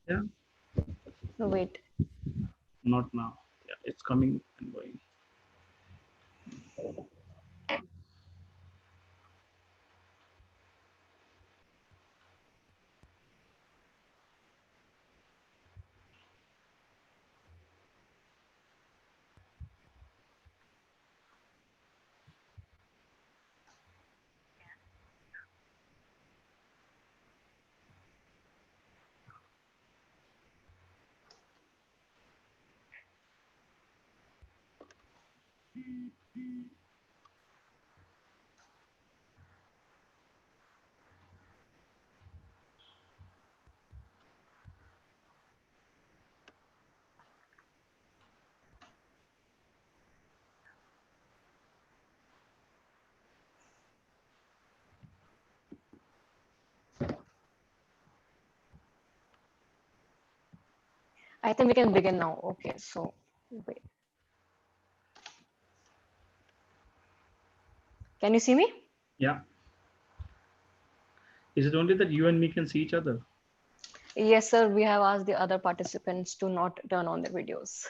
Yeah, No, wait. not now. Yeah, it's coming and going. I think we can begin now. Okay, so wait. Can you see me? Yeah. Is it only that you and me can see each other? Yes, sir. We have asked the other participants to not turn on their videos.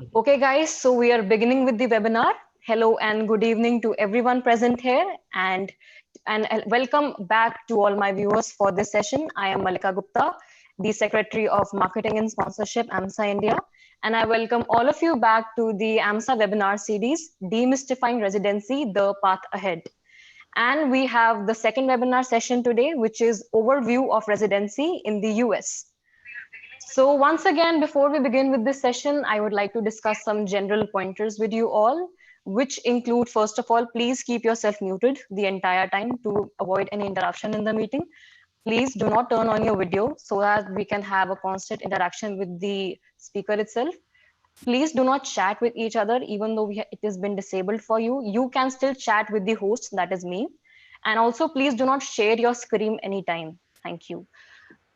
Okay. Okay, guys, so we are beginning with the webinar. Hello and good evening to everyone present here, and welcome back to all my viewers for this session. I am Malika Gupta, the Secretary of Marketing and Sponsorship, AMSA India, and I welcome all of you back to the AMSA webinar series, Demystifying Residency, The Path Ahead. And we have the second webinar session today, which is Overview of Residency in the US. So once again, before we begin with this session, I would like to discuss some general pointers with you all, which include, first of all, please keep yourself muted the entire time to avoid any interruption in the meeting. Please do not turn on your video so that we can have a constant interaction with the speaker itself. Please do not chat with each other, even though it has been disabled for you. You can still chat with the host, that is me. And also, please do not share your screen anytime. Thank you.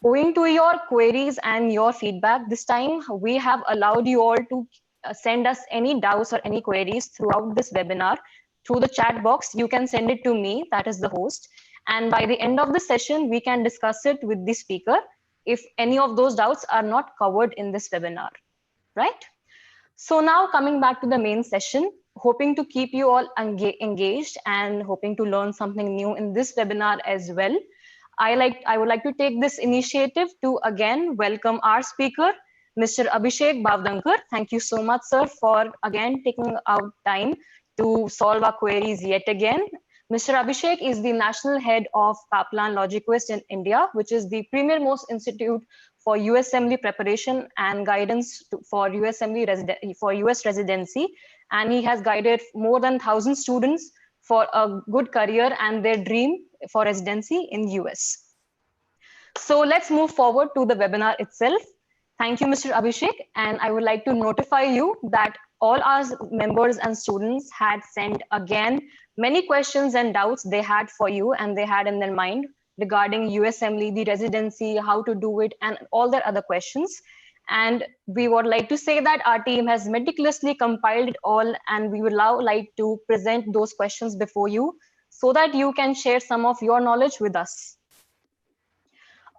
Owing to your queries and your feedback, this time we have allowed you all to send us any doubts or any queries throughout this webinar. Through the chat box, you can send it to me, that is the host. And by the end of the session, we can discuss it with the speaker if any of those doubts are not covered in this webinar, right? So now coming back to the main session, hoping to keep you all engaged and hoping to learn something new in this webinar as well. I would like to take this initiative to again welcome our speaker, Mr. Abhishek Bavdankar. Thank you so much, sir, for again taking out time to solve our queries yet again. Mr. Abhishek is the national head of Kaplan Logic Quest in India, which is the premier most institute for USMLE preparation and guidance for for US residency, and he has guided more than 1,000 students for a good career and their dream for residency in US. So let's move forward to the webinar itself. Thank you, Mr. Abhishek, and I would like to notify you that all our members and students had sent again many questions and doubts they had for you and they had in their mind regarding USMLE, the residency, how to do it, and all their other questions. And we would like to say that our team has meticulously compiled it all, and we would now like to present those questions before you so that you can share some of your knowledge with us.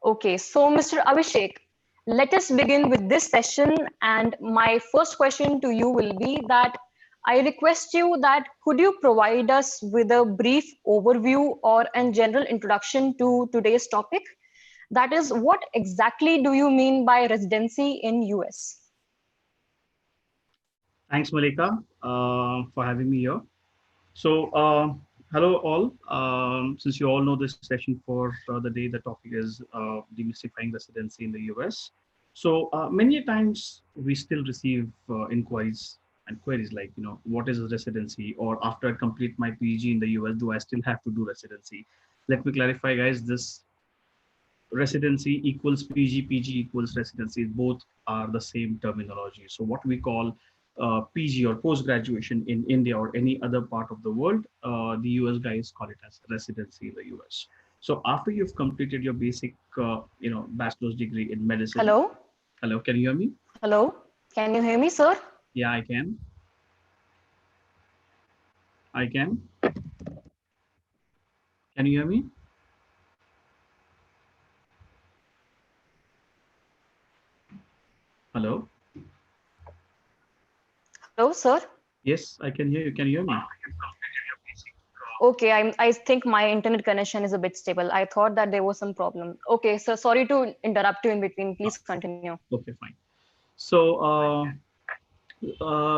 Okay, so Mr. Abhishek, let us begin with this session. And my first question to you will be that I request you that could you provide us with a brief overview or a general introduction to today's topic? That is, what exactly do you mean by residency in US? Thanks, Malika, for having me here. So, hello all. Since you all know this session for the day, the topic is demystifying residency in the US. So, many times we still receive inquiries and queries like, what is a residency? Or after I complete my PG in the US, do I still have to do residency? Let me clarify, guys. This residency equals PG, PG equals residency. Both are the same terminology. So what we call PG or post graduation in India or any other part of the world, the US guys call it as residency in the US. So after you've completed your basic, bachelor's degree in medicine. Hello? Hello, can you hear me? Hello? Can you hear me, sir? Yeah, I can. I can. Can you hear me? Hello. Hello, sir. Yes, I can hear you. Can you hear me? Okay, I think my internet connection is a bit stable. I thought that there was some problem. Okay, so sorry to interrupt you in between. Please continue. Okay, fine. So,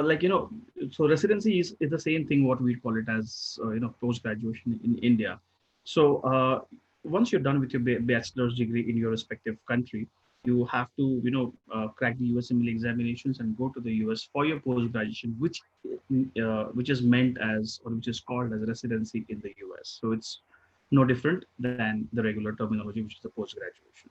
like so residency is the same thing. What we call it as post graduation in India. So once you're done with your bachelor's degree in your respective country, you have to crack the USMLE examinations and go to the US for your post graduation, which is meant as, or which is called as residency in the US. So it's no different than the regular terminology, which is the post graduation.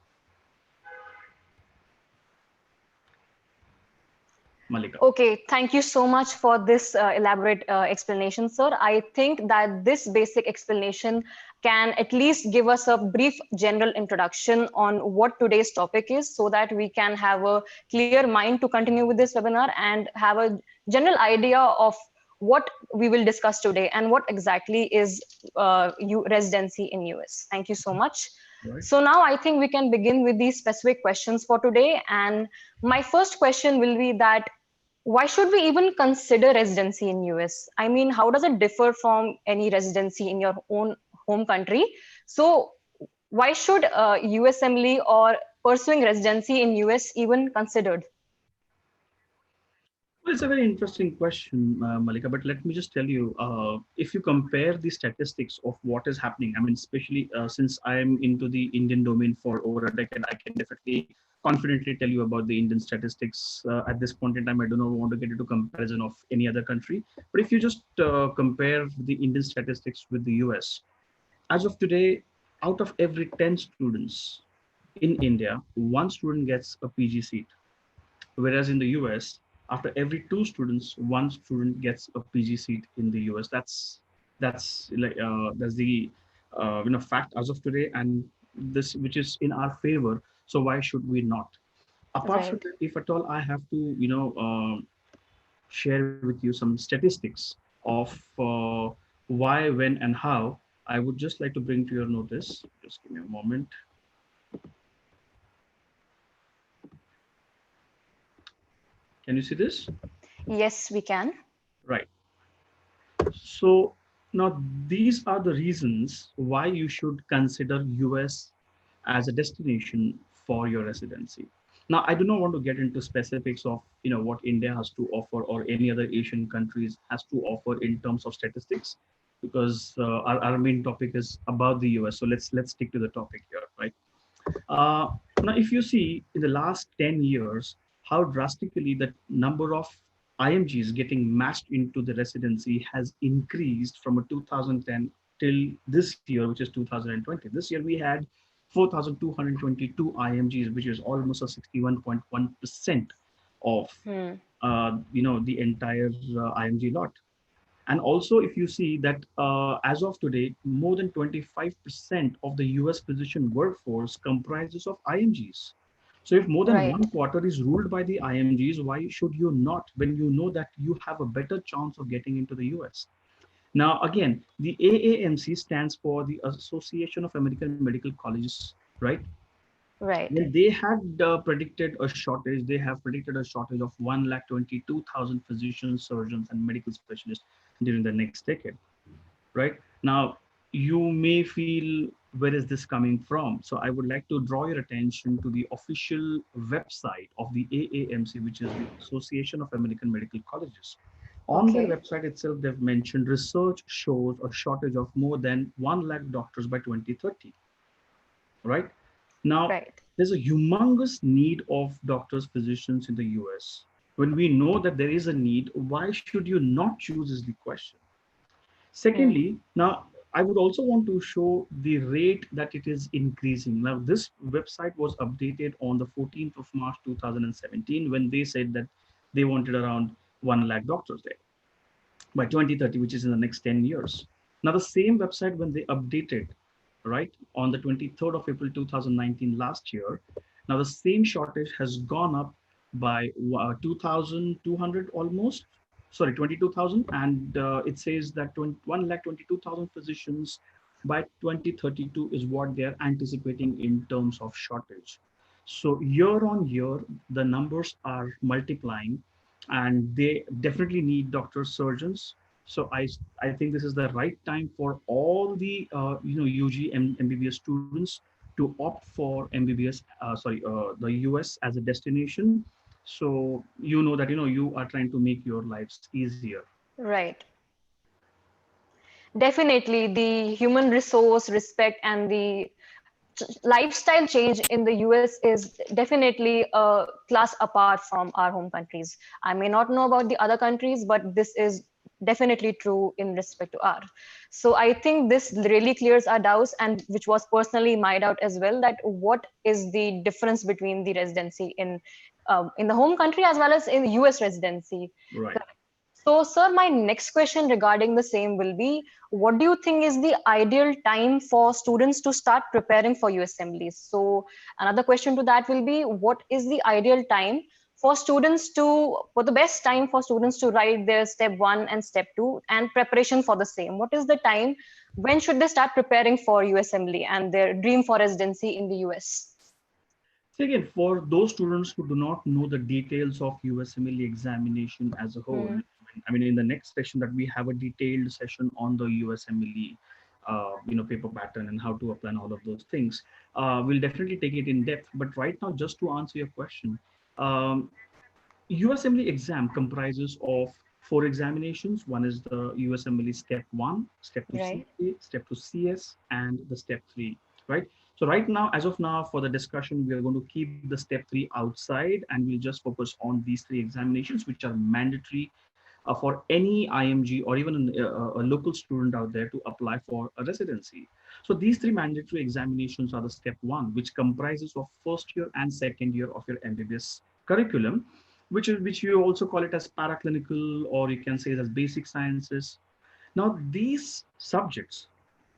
Malika. Okay, thank you so much for this elaborate explanation, sir. I think that this basic explanation can at least give us a brief general introduction on what today's topic is so that we can have a clear mind to continue with this webinar and have a general idea of what we will discuss today and what exactly is residency in US. Thank you so much. Right. So now I think we can begin with these specific questions for today. And my first question will be that why should we even consider residency in US? I mean, how does it differ from any residency in your own home country? So why should USMLE or pursuing residency in US even considered? Well, it's a very interesting question, Malika. But let me just tell you, if you compare the statistics of what is happening, I mean, especially since I'm into the Indian domain for over a decade, I can definitely confidently tell you about the Indian statistics. At this point in time, I do not want to get into comparison of any other country. But if you just compare the Indian statistics with the US, as of today, out of every 10 students in India, one student gets a PG seat, whereas in the US, after every two students, one student gets a PG seat in the US. That's the fact as of today, and this which is in our favor. So why should we not? Apart from Right. that, if at all I have to share with you some statistics of why, when, and how, I would just like to bring to your notice. Just give me a moment. Can you see this? Yes, we can. Right. So now these are the reasons why you should consider US as a destination for your residency. Now, I do not want to get into specifics of what India has to offer or any other Asian countries has to offer in terms of statistics, because our main topic is about the US. So let's stick to the topic here, right? Uh, Now, if you see in the last 10 years, how drastically the number of IMGs getting matched into the residency has increased from a 2010 till this year, which is 2020. This year we had 4,222 IMGs, which is almost a 61.1% of Hmm. the entire IMG lot. And also, if you see that as of today, more than 25% of the US physician workforce comprises of IMGs. So if more than one Right. quarter is ruled by the IMGs, why should you not, when you know that you have a better chance of getting into the US? Now, again, the AAMC stands for the Association of American Medical Colleges, right? Right. When they had predicted a shortage, they have predicted a shortage of 1,22,000 physicians, surgeons, and medical specialists during the next decade, right? Now, you may feel, where is this coming from? So I would like to draw your attention to the official website of the AAMC, which is the Association of American Medical Colleges. On their Okay. website itself, they've mentioned research shows a shortage of more than 1 lakh doctors by 2030, right? Now, Right. there's a humongous need of doctors, physicians in the US. When we know that there is a need, why should you not choose is the question. Hmm. Secondly, now I would also want to show the rate that it is increasing. Now, this website was updated on the 14th of March 2017 when they said that they wanted around 1 lakh doctors there by 2030, which is in the next 10 years. Now, the same website, when they updated, right, on the 23rd of April 2019, last year, now the same shortage has gone up by 2,200 almost, sorry, 22,000. And it says that 1,22,000 physicians by 2032 is what they're anticipating in terms of shortage. So year on year, the numbers are multiplying, and they definitely need doctors, surgeons. So I think this is the right time for all the UG MBBS students to opt for MBBS. The US as a destination. So you know that you are trying to make your lives easier. Right. Definitely, the human resource respect and the lifestyle change in the US is definitely a class apart from our home countries. I may not know about the other countries, but this is definitely true in respect to our. So I think this really clears our doubts, and which was personally my doubt as well, that what is the difference between the residency in the home country as well as in US residency. Right. So, sir, my next question regarding the same will be, what do you think is the ideal time for students to start preparing for USMLEs? So, another question to that will be, what is the ideal time for the best time for students to write their step one and step two and preparation for the same? What is the time? When should they start preparing for USMLE and their dream for residency in the US? So again, for those students who do not know the details of USMLE examination as a whole, Hmm. I mean, in the next session that we have a detailed session on the USMLE, paper pattern and how to apply and all of those things. We'll definitely take it in depth. But right now, just to answer your question, um, USMLE exam comprises of four examinations. One is the USMLE Step 1, Step 2 Right. CA, Step 2 CS, and the Step 3, right? So right now, as of now, for the discussion, we are going to keep the Step 3 outside, and we'll just focus on these three examinations, which are mandatory for any IMG or even a local student out there to apply for a residency. So these three mandatory examinations are the Step 1, which comprises of first year and second year of your MBBS curriculum, which you also call it as paraclinical, or you can say it as basic sciences. Now these subjects,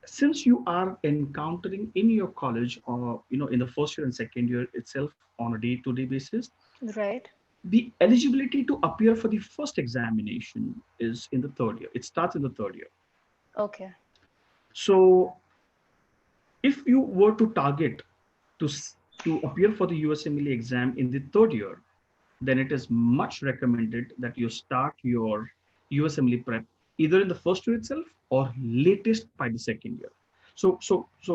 since you are encountering in your college or in the first year and second year itself on a day-to-day basis, Right. the eligibility to appear for the first examination is in the third year. It starts in the third year. Okay. So if you were to target to to appear for the USMLE exam in the third year, then it is much recommended that you start your USMLE prep either in the first year itself or latest by the second year. So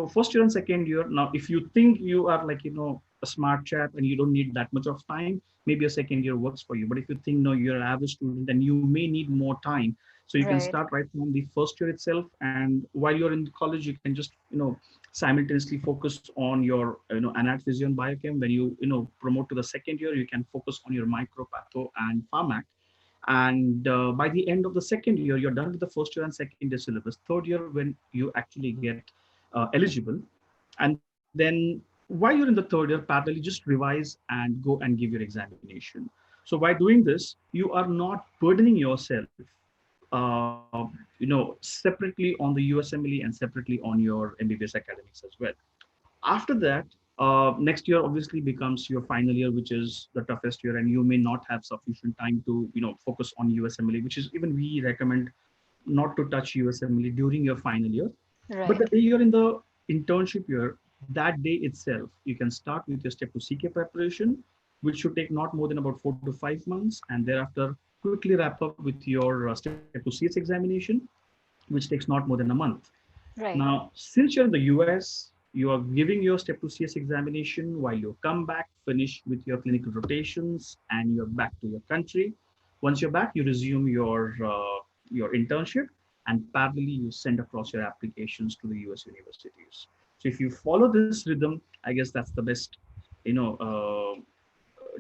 first year and second year. Now, if you think you are like a smart chap and you don't need that much of time, maybe a second year works for you. But if you think no, you're an average student and you may need more time, so you can Right. start right from the first year itself. And while you're in college, you can just simultaneously focus on your anat physio and biochem. When you promote to the second year, you can focus on your micropatho and pharmac. And by the end of the second year, you're done with the first year and second year syllabus. Third year, when you actually get eligible, and then while you're in the third year, parallelly just revise and go and give your examination. So by doing this, you are not burdening yourself separately on the USMLE and separately on your MBBS academics as well. After that, next year obviously becomes your final year, which is the toughest year, and you may not have sufficient time to focus on USMLE, which is even we recommend not to touch USMLE during your final year. But the Right. day you're in the internship year, that day itself, you can start with your step to CK preparation, which should take not more than about 4 to 5 months, and thereafter quickly wrap up with your step to CS examination, which takes not more than a month. Right. Now, since you're in the US, you are giving your step to CS examination while you come back, finish with your clinical rotations, and you're back to your country. Once you're back, you resume your internship, and parallelly you send across your applications to the US universities. So if you follow this rhythm, I guess that's the best, you know, uh,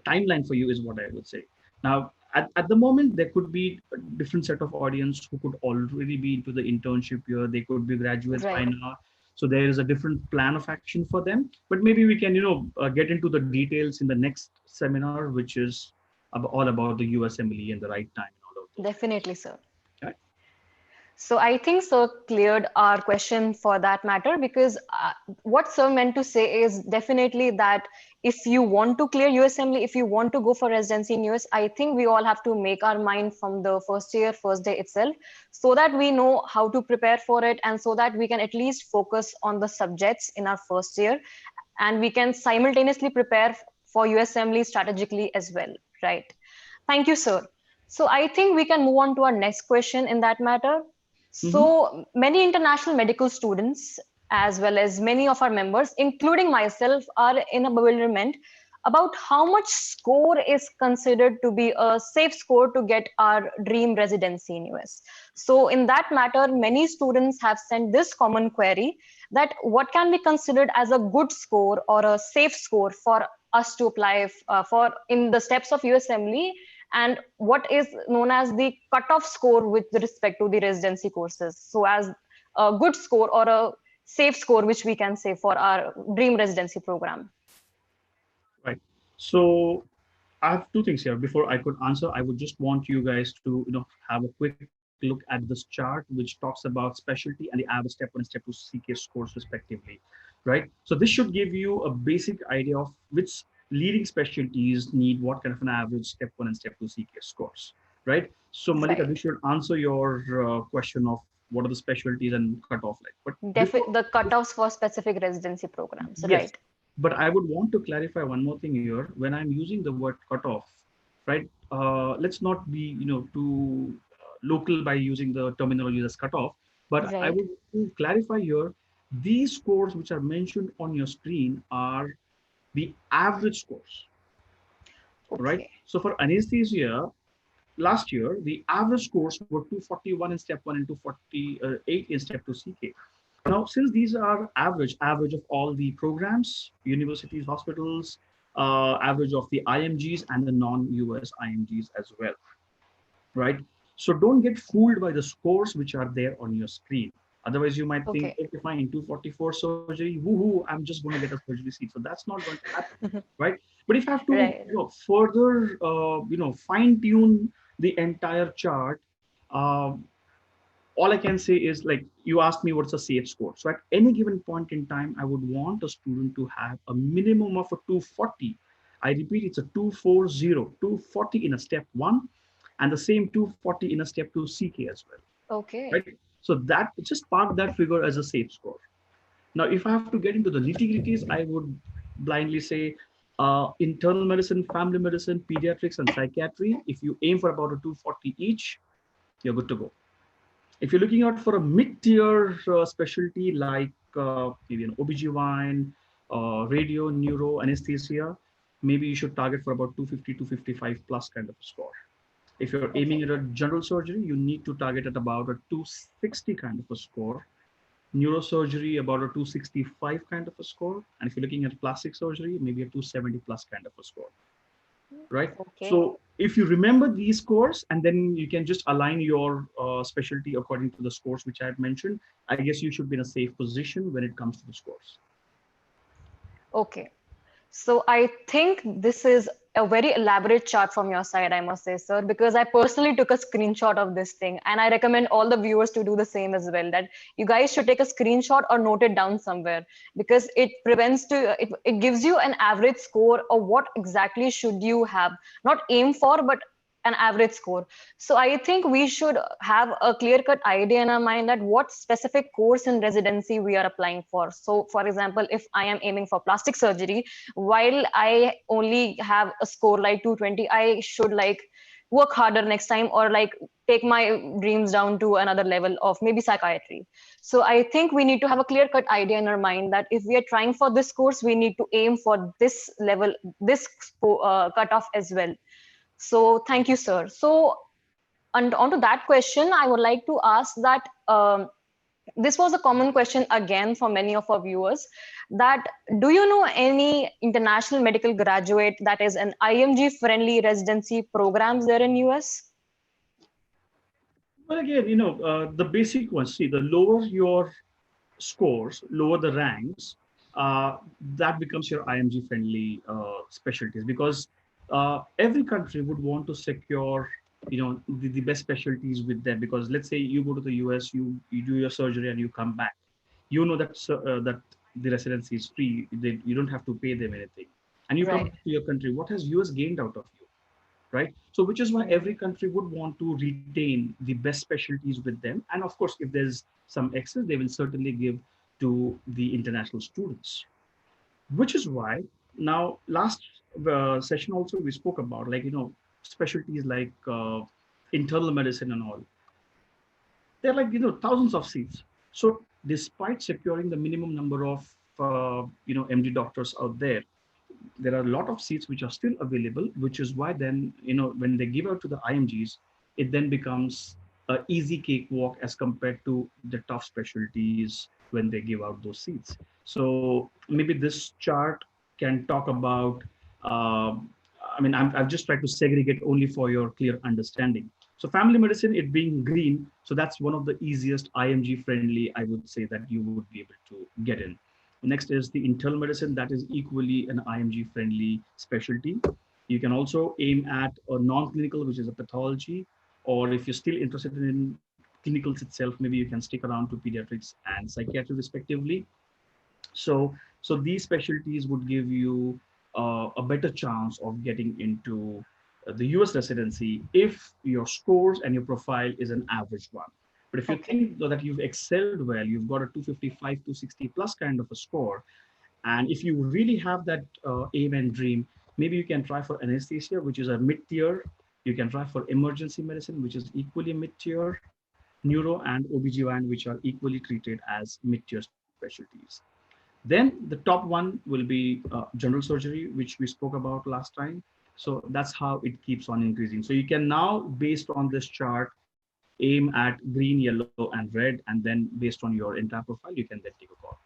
timeline for you is what I would say. Now, at the moment, there could be a different set of audience who could already be into the internship year. They could be graduates by Right. now. So there is a different plan of action for them. But maybe we can, get into the details in the next seminar, which is all about the USMLE and the right time and all of those things. Definitely, sir. Okay? So I think Sir cleared our question for that matter, because what Sir meant to say is definitely that if you want to clear USMLE, if you want to go for residency in US, I think we all have to make our mind from the first year, first day itself, so that we know how to prepare for it, and so that we can at least focus on the subjects in our first year, and we can simultaneously prepare for USMLE strategically as well, right? Thank you, sir. So I think we can move on to our next question in that matter. Mm-hmm. So many international medical students, as well as many of our members, including myself, are in a bewilderment about how much score is considered to be a safe score to get our dream residency in US. So in that matter, many students have sent this common query that what can be considered as a good score or a safe score for us to apply for in the steps of USMLE, and what is known as the cutoff score with respect to the residency courses. So as a good score or a safe score, which we can say for our dream residency program. Right. So I have two things here. Before I could answer, I would just want you guys to, have a quick look at this chart, which talks about specialty and the average step one and step two CK scores respectively, right? So this should give you a basic idea of which leading specialties need what kind of an average step one and step two CK scores, right? So Malika, Right. this should answer your question of what are the specialties and cutoff like. But before, The cutoffs for specific residency programs, yes, right? but I would want to clarify one more thing here. When I'm using the word cutoff, right? Let's not be, too local by using the terminology as cutoff. But I Right. would to clarify here, these scores which are mentioned on your screen are the average scores, right? Okay. So for anesthesia, last year the average scores were 241 in step one and 248 in step two CK. Now, since these are average of all the programs, universities, hospitals, average of the IMGs and the non-US IMGs as well, right? So don't get fooled by the scores which are there on your screen. Otherwise, you might think, Okay. okay, fine, 244 surgery, woohoo, I'm just going to get a surgery seat. So that's not going to happen, right? But if I have to, Right. further, fine tune the entire chart, um, all I can say is, like, you asked me what's a safe score. So at any given point in time, I would want a student to have a minimum of a 240. I repeat, it's a 240, 240 in a step one, and the same 240 in a step two CK as well, Okay. right? So that, just park that figure as a safe score. Now, if I have to get into the nitty-gritties, I would blindly say internal medicine, family medicine, pediatrics, and psychiatry. If you aim for about a 240 each, you're good to go. If you're looking out for a mid-tier specialty like maybe an OBGYN, radio, neuro, anesthesia, maybe you should target for about 250, 255 plus kind of a score. If you're aiming Okay. at a general surgery, you need to target at about a 260 kind of a score. Neurosurgery, about a 265 kind of a score. And if you're looking at plastic surgery, maybe a 270 plus kind of a score, right? Okay. So if you remember these scores and then you can just align your specialty according to the scores which I had mentioned, I guess you should be in a safe position when it comes to the scores. Okay. So I think this is a very elaborate chart from your side, I must say, sir, because I personally took a screenshot of this thing, and I recommend all the viewers to do the same as well. That you guys should take a screenshot or note it down somewhere, because it gives you an average score of what exactly should you have, not aim for, but an average score. So I think we should have a clear cut idea in our mind that what specific course in residency we are applying for. So for example, if I am aiming for plastic surgery, while I only have a score like 220, I should like work harder next time, or like take my dreams down to another level of maybe psychiatry. So I think we need to have a clear cut idea in our mind that if we are trying for this course, we need to aim for this level, this cutoff as well. So thank you, sir. So, and onto that question, I would like to ask that this was a common question again for many of our viewers, that do you know any international medical graduate that is an IMG friendly residency programs there in US? Well, again, the basic ones, see, the lower your scores, lower the ranks, that becomes your IMG friendly specialties, because every country would want to secure, the best specialties with them. Because let's say you go to the US, you do your surgery and you come back, that the residency is free. You don't have to pay them anything, and you come Right. back to your country. What has US gained out of you? Right? So, which is why every Mm. country would want to retain the best specialties with them. And of course, if there's some excess, they will certainly give to the international students. which is why now last session also we spoke about, like, specialties like internal medicine and all. There are, like, thousands of seats. So despite securing the minimum number of MD doctors out there, there are a lot of seats which are still available, which is why then, when they give out to the IMGs, it then becomes a easy cakewalk as compared to the tough specialties when they give out those seats. So maybe this chart can talk about, I've just tried to segregate only for your clear understanding. So family medicine, it being green, so that's one of the easiest IMG friendly, I would say, that you would be able to get in. Next is the internal medicine, that is equally an IMG friendly specialty. You can also aim at a non-clinical, which is a pathology, or if you're still interested in clinicals itself, maybe you can stick around to pediatrics and psychiatry respectively. So these specialties would give you a better chance of getting into the US residency if your scores and your profile is an average one. But if you Okay. think that you've excelled well, you've got a 255, 260 plus kind of a score, and if you really have that aim and dream, maybe you can try for anesthesia, which is a mid-tier. You can try for emergency medicine, which is equally mid-tier, neuro and OBGYN, which are equally treated as mid-tier specialties. Then the top one will be general surgery, which we spoke about last time. So that's how it keeps on increasing. So you can now, based on this chart, aim at green, yellow, and red, and then based on your entire profile, you can then take a call.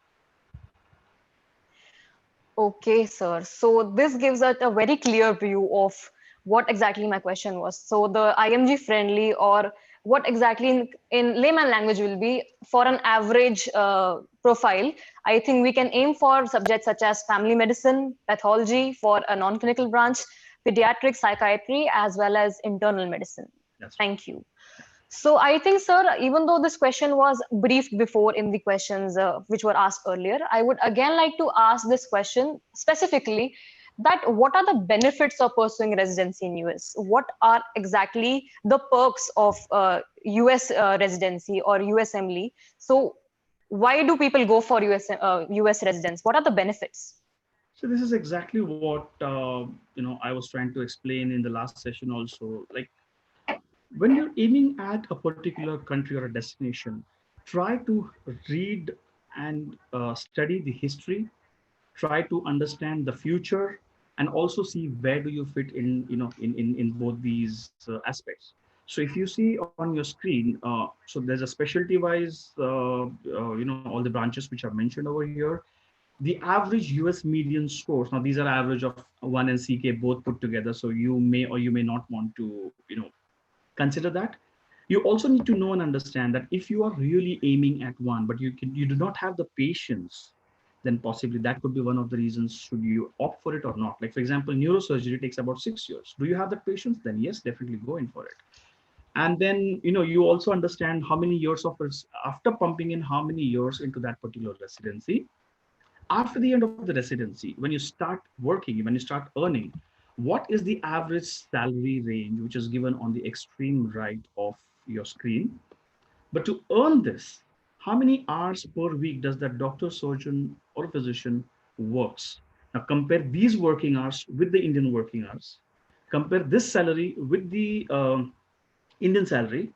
Okay, sir. So this gives us a very clear view of what exactly my question was. So the IMG friendly, or what exactly in layman language will be for an average profile. I think we can aim for subjects such as family medicine, pathology for a non-clinical branch, pediatric psychiatry, as well as internal medicine. That's right. Thank you. So I think, sir, even though this question was briefed before in the questions which were asked earlier, I would again like to ask this question specifically, that what are the benefits of pursuing residency in US? What are exactly the perks of US residency or USMLE? So why do people go for US residence? What are the benefits? So this is exactly what I was trying to explain in the last session also. Like, when you're aiming at a particular country or a destination, try to read and study the history, try to understand the future, and also see where do you fit in, in both these aspects. So if you see on your screen, so there's a specialty wise, all the branches which are mentioned over here. The average US median scores, now these are average of 1 and CK both put together, so you may or you may not want to, consider that. You also need to know and understand that if you are really aiming at one, but you do not have the patience, then possibly that could be one of the reasons should you opt for it or not. Like, for example, neurosurgery takes about 6 years. Do you have the patience? Then yes, definitely go in for it. And then, you also understand how many years of after pumping in how many years into that particular residency. After the end of the residency, when you start working, when you start earning, what is the average salary range, which is given on the extreme right of your screen? But to earn this, how many hours per week does that doctor, surgeon, or physician works? Now compare these working hours with the Indian working hours. Compare this salary with the Indian salary.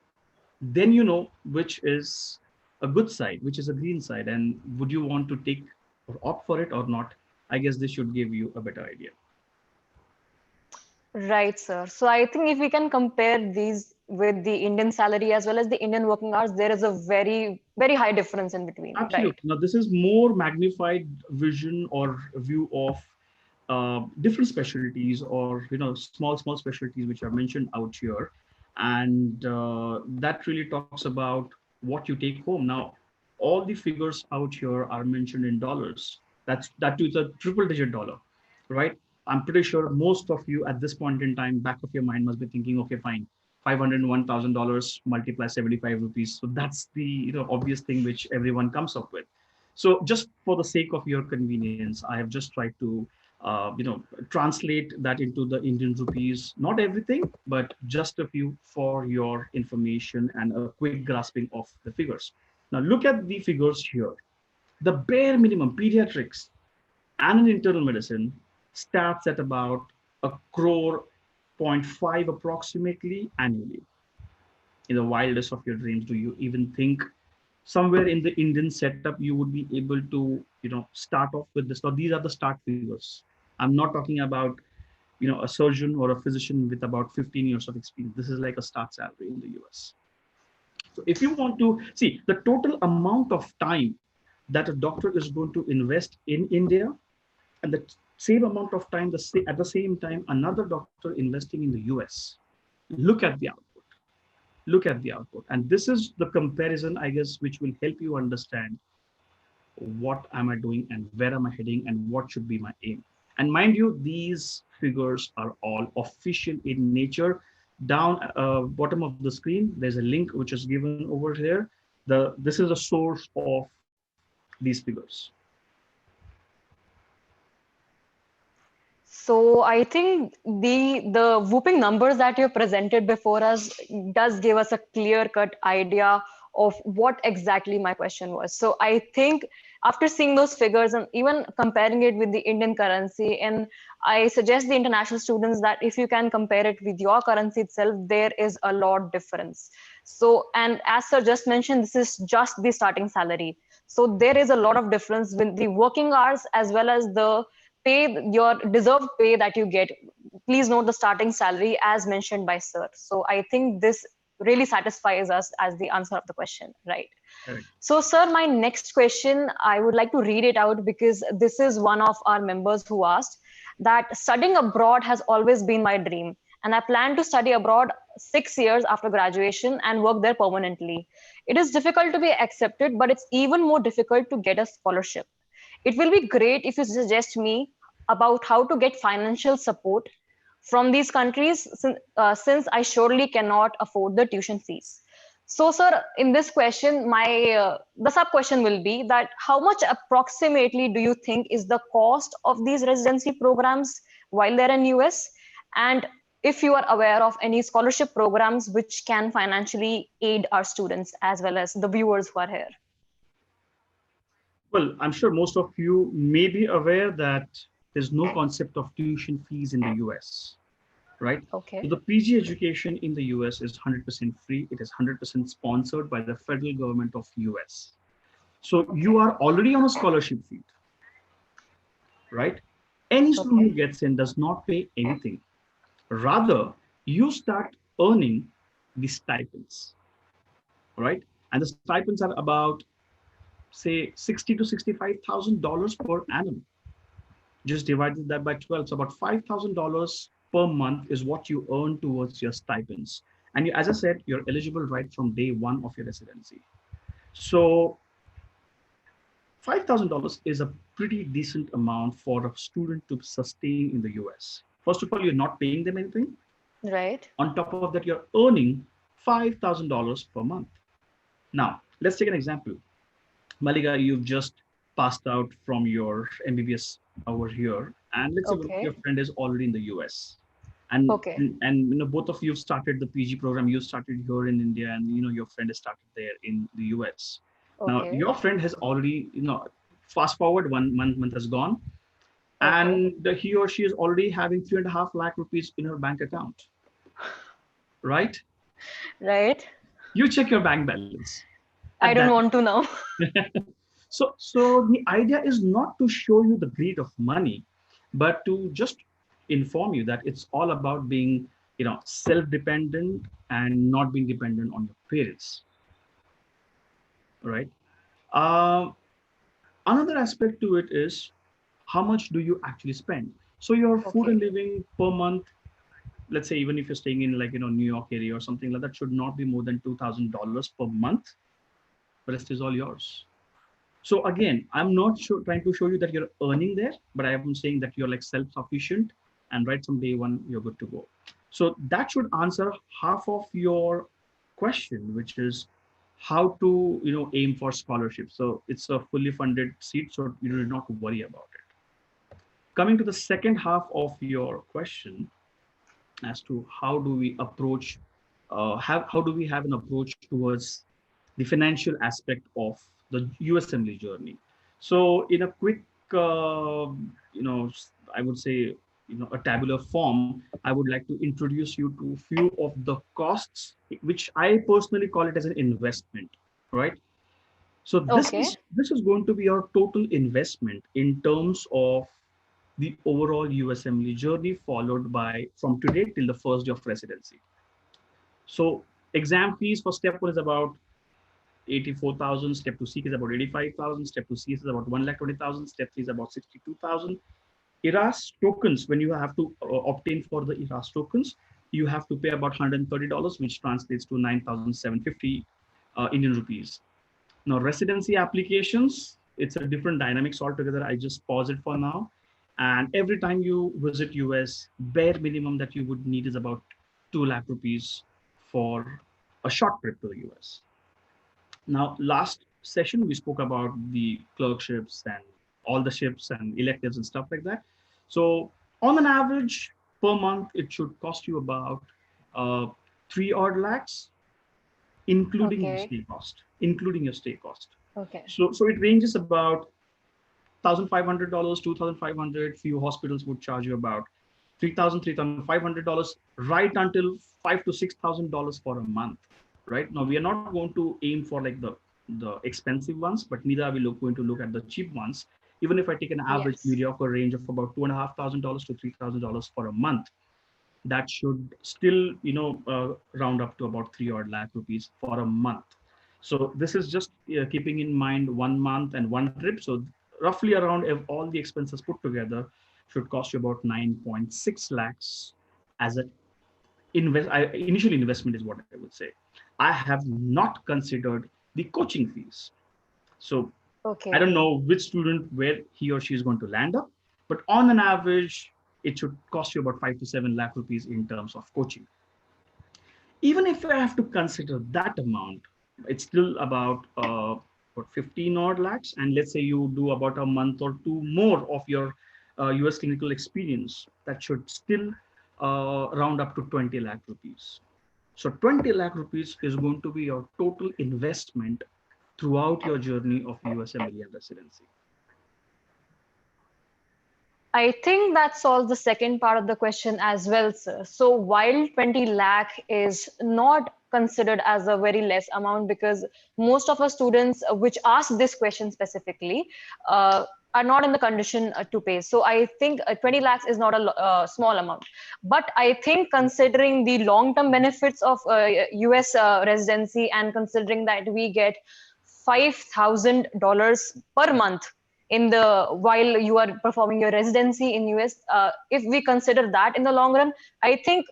Then you know which is a good side, which is a green side, and would you want to take or opt for it or not? I guess this should give you a better idea. Right, sir. So I think if we can compare these with the Indian salary as well as the Indian working hours, there is a very, very high difference in between, right? Absolutely. Now, this is more magnified vision or view of different specialties, or small specialties which are mentioned out here, and that really talks about what you take home. Now, all the figures out here are mentioned in dollars. That too is a triple digit dollar, right? I'm pretty sure most of you at this point in time, back of your mind must be thinking, okay, fine, $501,000 multiply 75 rupees. So that's the obvious thing which everyone comes up with. So just for the sake of your convenience, I have just tried to translate that into the Indian rupees. Not everything, but just a few for your information and a quick grasping of the figures. Now look at the figures here. The bare minimum pediatrics. and in internal medicine starts at about a crore point five approximately annually. In the wildest of your dreams, do you even think somewhere in the Indian setup you would be able to, start off with this? Or these are the start figures. I'm not talking about, a surgeon or a physician with about 15 years of experience. This is like a start salary in the US. So if you want to see the total amount of time that a doctor is going to invest in India, and the same amount of time, at the same time, another doctor investing in the US, look at the output. Look at the output. And this is the comparison, I guess, which will help you understand what am I doing and where am I heading and what should be my aim. And mind you, these figures are all official in nature. Down bottom of the screen, there's a link which is given over here. This is the source of these figures. So I think the whooping numbers that you presented before us does give us a clear-cut idea of what exactly my question was. So I think after seeing those figures and even comparing it with the Indian currency, and I suggest the international students that if you can compare it with your currency itself, there is a lot difference. So, and as sir just mentioned, this is just the starting salary. So there is a lot of difference with the working hours as well as the pay, your deserved pay that you get. Please note the starting salary as mentioned by sir. So I think this really satisfies us as the answer of the question, right? Correct. So sir, my next question, I would like to read it out because this is one of our members who asked that studying abroad has always been my dream. And I plan to study abroad 6 years after graduation and work there permanently. It is difficult to be accepted, but it's even more difficult to get a scholarship. It will be great if you suggest me about how to get financial support from these countries since I surely cannot afford the tuition fees. So, sir, in this question, the sub question will be that how much approximately do you think is the cost of these residency programs while they're in US? And if you are aware of any scholarship programs which can financially aid our students as well as the viewers who are here. Well, I'm sure most of you may be aware that there's no concept of tuition fees in the US, right? So Okay. the PG education in the US is 100% free. It is 100% sponsored by the federal government of US. So you Okay. are already on a scholarship field, right? Any student who Okay. gets in does not pay anything. Rather, you start earning the stipends, right? And the stipends are about, say, 60 to $65,000 per annum. Just divided that by 12, so about $5,000 per month is what you earn towards your stipends. And you, as I said, you're eligible right from day one of your residency. So $5,000 is a pretty decent amount for a student to sustain in the US. First of all, you're not paying them anything. Right. On top of that, you're earning $5,000 per month. Now, let's take an example. Malika, you've just passed out from your MBBS over here, and let's say one of your Okay. friend is already in the US, and Okay. both of you started the PG program. You started here in India, and your friend has started there in the US. Now, Okay. your friend has already, fast forward 1 month has gone, Okay. and he or she is already having 3.5 lakh rupees in her bank account, right? Right. You check your bank balance at I don't that. want to know. So the idea is not to show you the greed of money, but to just inform you that it's all about being, self-dependent and not being dependent on your parents, right? Uh, Another aspect to it is how much do you actually spend? So your food and Okay. living per month, let's say even if you're staying in like New York area or something like that, should not be more than $2,000 per month. The rest is all yours. So again, I'm not trying to show you that you're earning there, but I am saying that you're like self-sufficient and right from day one, you're good to go. So that should answer half of your question, which is how to, aim for scholarship. So it's a fully funded seat, so you do not worry about it. Coming to the second half of your question as to how do we approach, how do we have an approach towards the financial aspect of the USMLE journey. So in a quick I would say, a tabular form, I would like to introduce you to few of the costs, which I personally call it as an investment, right? So Okay. this is going to be our total investment in terms of the overall USMLE journey, followed by from today till the first day of residency. So exam fees for step one is about 84,000. Step 2C is about 85,000. Step 2C is about 1,20,000. Step 3 is about 62,000. ERAS tokens, when you have to obtain for the ERAS tokens, you have to pay about $130, which translates to 9,750 Indian rupees. Now, residency applications, it's a different dynamics altogether. I just pause it for now. And every time you visit US, bare minimum that you would need is about 2 lakh rupees for a short trip to the US. Now, last session, we spoke about the clerkships and all the ships and electives and stuff like that. So, on an average per month, it should cost you about uh, 3 odd lakhs, including your Okay. stay cost, including your stay cost. Okay. So it ranges about $1,500, 2,500. Few hospitals would charge you about $3,500, right until $5,000 to $6,000 for a month. Right now, we are not going to aim for like the expensive ones, but neither are we going to look at the cheap ones. Even if I take an average Yes. mediocre range of about $2,500 to $3,000 for a month, that should still round up to about 3 odd lakh rupees for a month. So this is just keeping in mind 1 month and one trip. So roughly around, if all the expenses put together, should cost you about 9.6 lakhs as an initial investment, is what I would say. I have not considered the coaching fees. So I Okay. don't know which student where he or she is going to land up, but on an average, it should cost you about 5 to 7 lakh rupees in terms of coaching. Even if I have to consider that amount, it's still about what 15 odd lakhs. And let's say you do about a month or two more of your US clinical experience, that should still round up to 20 lakh rupees. So 20 lakh rupees is going to be your total investment throughout your journey of USMLE and residency. I think that solves the second part of the question as well, sir. So while 20 lakh is not considered as a very less amount, because most of our students which ask this question specifically are not in the condition to pay. So I think 20 lakhs is not a small amount. But I think considering the long-term benefits of US residency, and considering that we get $5,000 per month in the while you are performing your residency in US, if we consider that in the long run, I think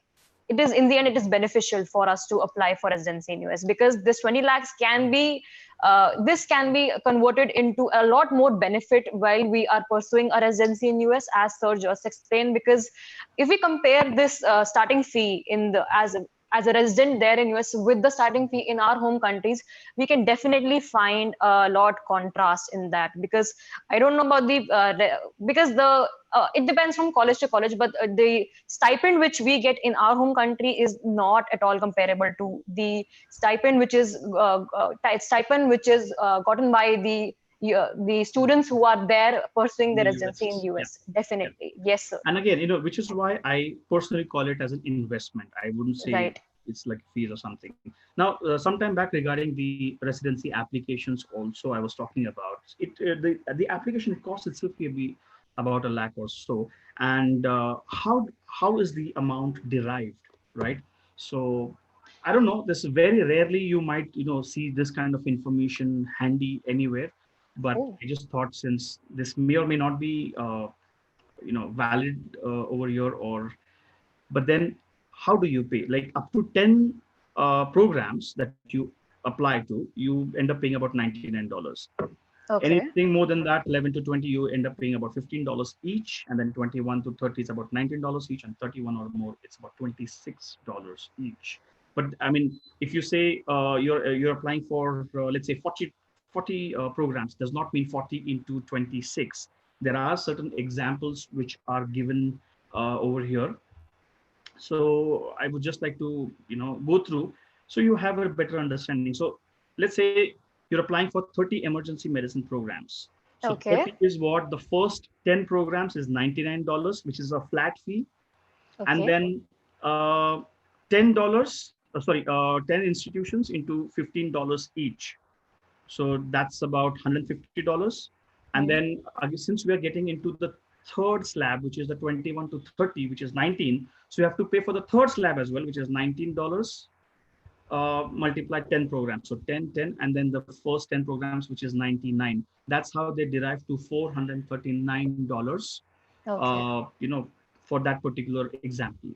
it is in the end it is beneficial for us to apply for residency in US, because this 20 lakhs can be this can be converted into a lot more benefit while we are pursuing a residency in US, as sir just explained. Because if we compare this starting fee in the as a resident there in US with the starting fee in our home countries, we can definitely find a lot contrast in that. Because I don't know about the because the it depends from college to college, but the stipend which we get in our home country is not at all comparable to the stipend which is gotten by the students who are there pursuing In the the residency in US. Yeah. US. Yeah. Definitely, yes, sir. And again, which is why I personally call it as an investment. I wouldn't say Right. it's like fees or something. Now, sometime back regarding the residency applications, also I was talking about it. The application cost itself may be about a lakh or so, and how is the amount derived, right? So I don't know. This very rarely you might see this kind of information handy anywhere, but Oh, I just thought since this may or may not be valid over here, or but then how do you pay? Like up to 10 programs that you apply to, you end up paying about $99. okay. Anything more than that, 11 to 20, you end up paying about $15 each, and then 21 to 30 is about $19 each, and 31 or more, it's about $26 each. But I mean, if you say you're applying for let's say 40 programs, does not mean 40 into 26. There are certain examples which are given over here. So I would just like to go through so you have a better understanding. So let's say you're applying for 30 emergency medicine programs. So Okay. 30 is what the first 10 programs is $99, which is a flat fee. And Okay. then $10, 10 institutions into $15 each. So that's about $150. And Hmm. then since we are getting into the third slab, which is the 21 to 30, which is 19, so you have to pay for the third slab as well, which is $19 multiply 10 programs. So 10, 10, and then the first 10 programs, which is 99. That's how they derive to $439, Okay. for that particular example.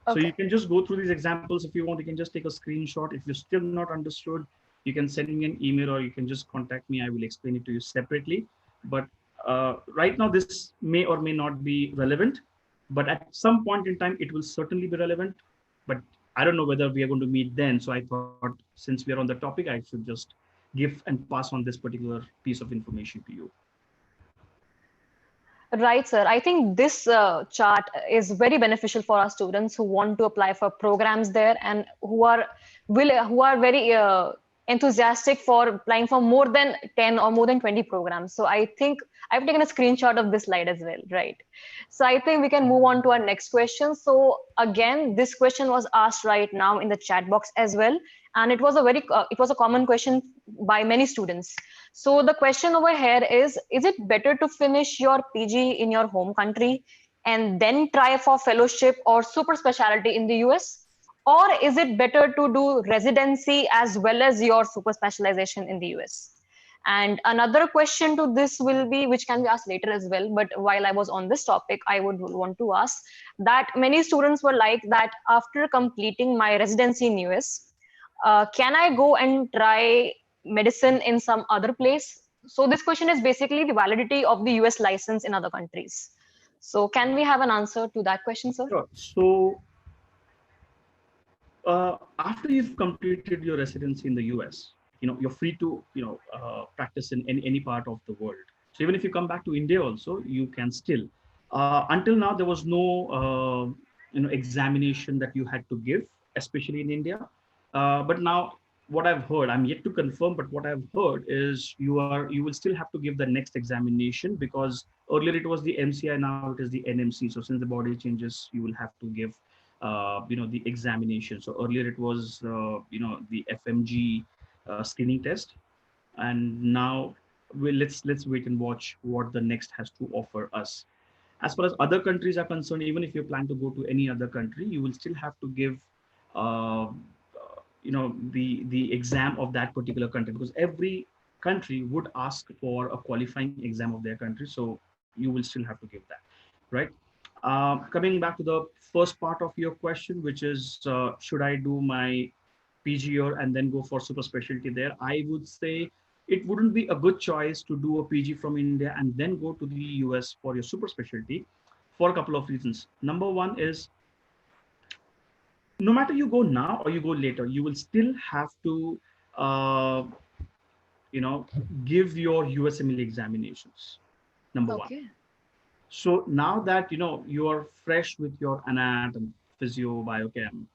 So you Okay. can just go through these examples if you want. You can just take a screenshot. If you're still not understood, you can send me an email or you can just contact me. I will explain it to you separately. But right now, this may or may not be relevant. But at some point in time, it will certainly be relevant. But I don't know whether we are going to meet then. So I thought since we are on the topic, I should just give and pass on this particular piece of information to you. Right, sir. I think this chart is very beneficial for our students who want to apply for programs there and who are very enthusiastic for applying for more than 10 or more than 20 programs. So I think I've taken a screenshot of this slide as well, right? So I think we can move on to our next question. So again, this question was asked right now in the chat box as well, and it was a common question by many students. So the question over here is it better to finish your PG in your home country and then try for fellowship or super specialty in the US? Or is it better to do residency as well as your super specialization in the US? And another question to this will be, which can be asked later as well, but while I was on this topic, I would want to ask that many students were like that after completing my residency in US, can I go and try medicine in some other place? So this question is basically the validity of the US license in other countries. So can we have an answer to that question, sir? Sure. So after you've completed your residency in the US, you're free to practice in any part of the world. So even if you come back to India also, you can still. Until now, there was no examination that you had to give, especially in India. But now, what I've heard, I'm yet to confirm, but what I've heard is you will still have to give the next examination because earlier it was the MCI, now it is the NMC. So since the body changes, you will have to give the examination. So earlier it was the FMG screening test, and now let's wait and watch what the next has to offer us. As far as other countries are concerned, even if you plan to go to any other country, you will still have to give the exam of that particular country, because every country would ask for a qualifying exam of their country, so you will still have to give that, right? Coming back to the first part of your question, which is should I do my PG here and then go for super specialty there? I would say it wouldn't be a good choice to do a PG from India and then go to the US for your super specialty for a couple of reasons. Number one is no matter you go now or you go later, you will still have to uh, you know give your USMLE examinations. Number one. Okay. So now that you are fresh with your anat and physio biochem,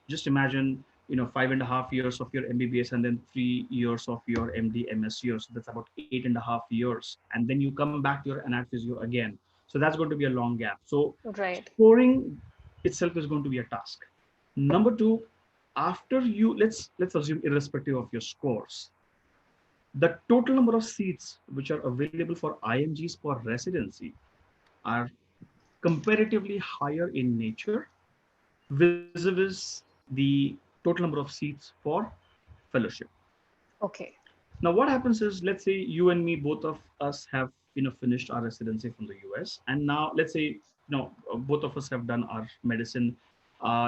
just imagine 5.5 years of your MBBS and then 3 years of your MD MS years. So that's about 8.5 years, and then you come back to your anat physio again. So that's going to be a long gap. So Right. scoring itself is going to be a task. Number two, after you let's assume irrespective of your scores, the total number of seats which are available for IMGs for residency are comparatively higher in nature vis-a-vis the total number of seats for fellowship. Okay. Now, what happens is, let's say you and me, both of us have finished our residency from the US, and now let's say both of us have done our medicine.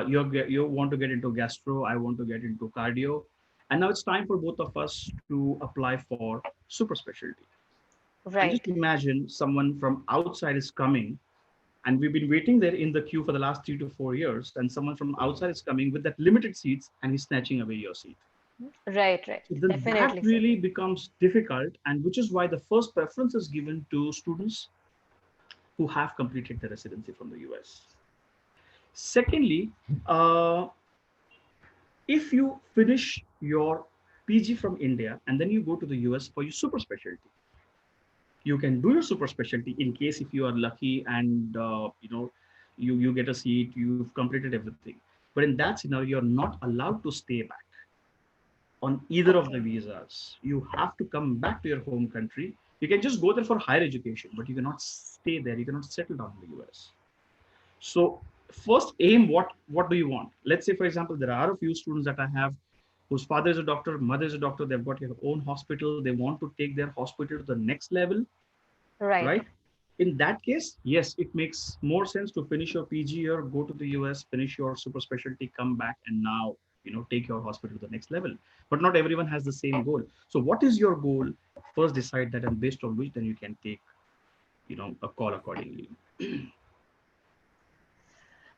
You want to get into gastro, I want to get into cardio, and now it's time for both of us to apply for super specialty. And just Right. imagine someone from outside is coming, and we've been waiting there in the queue for the last 3 to 4 years, and someone from outside is coming with that limited seats and he's snatching away your seat. Right. Right. So then that Definitely, sir. really becomes difficult, and which is why the first preference is given to students who have completed their residency from the US. Secondly, uh, if you finish your PG from India and then you go to the US for your super specialty, You can do your super specialty in case if you are lucky and you get a seat, you've completed everything. But in that scenario, you're not allowed to stay back on either of the Okay. visas. You have to come back to your home country. You can just go there for higher education, but you cannot stay there. You cannot settle down in the US. So first aim, what do you want? Let's say, for example, there are a few students that I have whose father is a doctor, mother is a doctor, they've got their own hospital, they want to take their hospital to the next level, Right. right? In that case, yes, it makes more sense to finish your PG year, go to the US, finish your super specialty, come back, and now take your hospital to the next level. But not everyone has the same goal. So, what is your goal? First, decide that, and based on which, then you can take a call accordingly.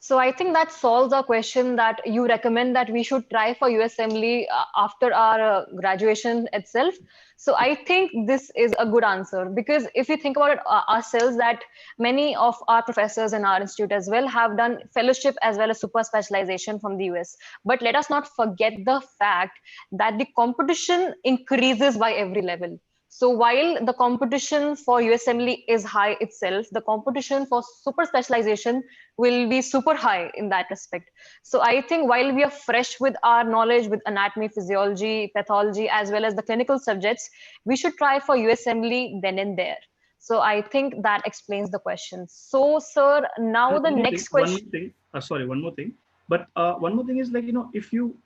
So I think that solves our question that you recommend that we should try for USMLE after our graduation itself. So I think this is a good answer, because if you think about it ourselves, that many of our professors in our institute as well have done fellowship as well as super specialization from the US. But let us not forget the fact that the competition increases by every level. So while the competition for USMLE is high itself, the competition for super specialization will be super high in that respect. So I think while we are fresh with our knowledge with anatomy, physiology, pathology, as well as the clinical subjects, we should try for USMLE then and there. So I think that explains the question. So, sir, now And the one more thing, next question. sorry, one more thing. But one more thing is, like, if you,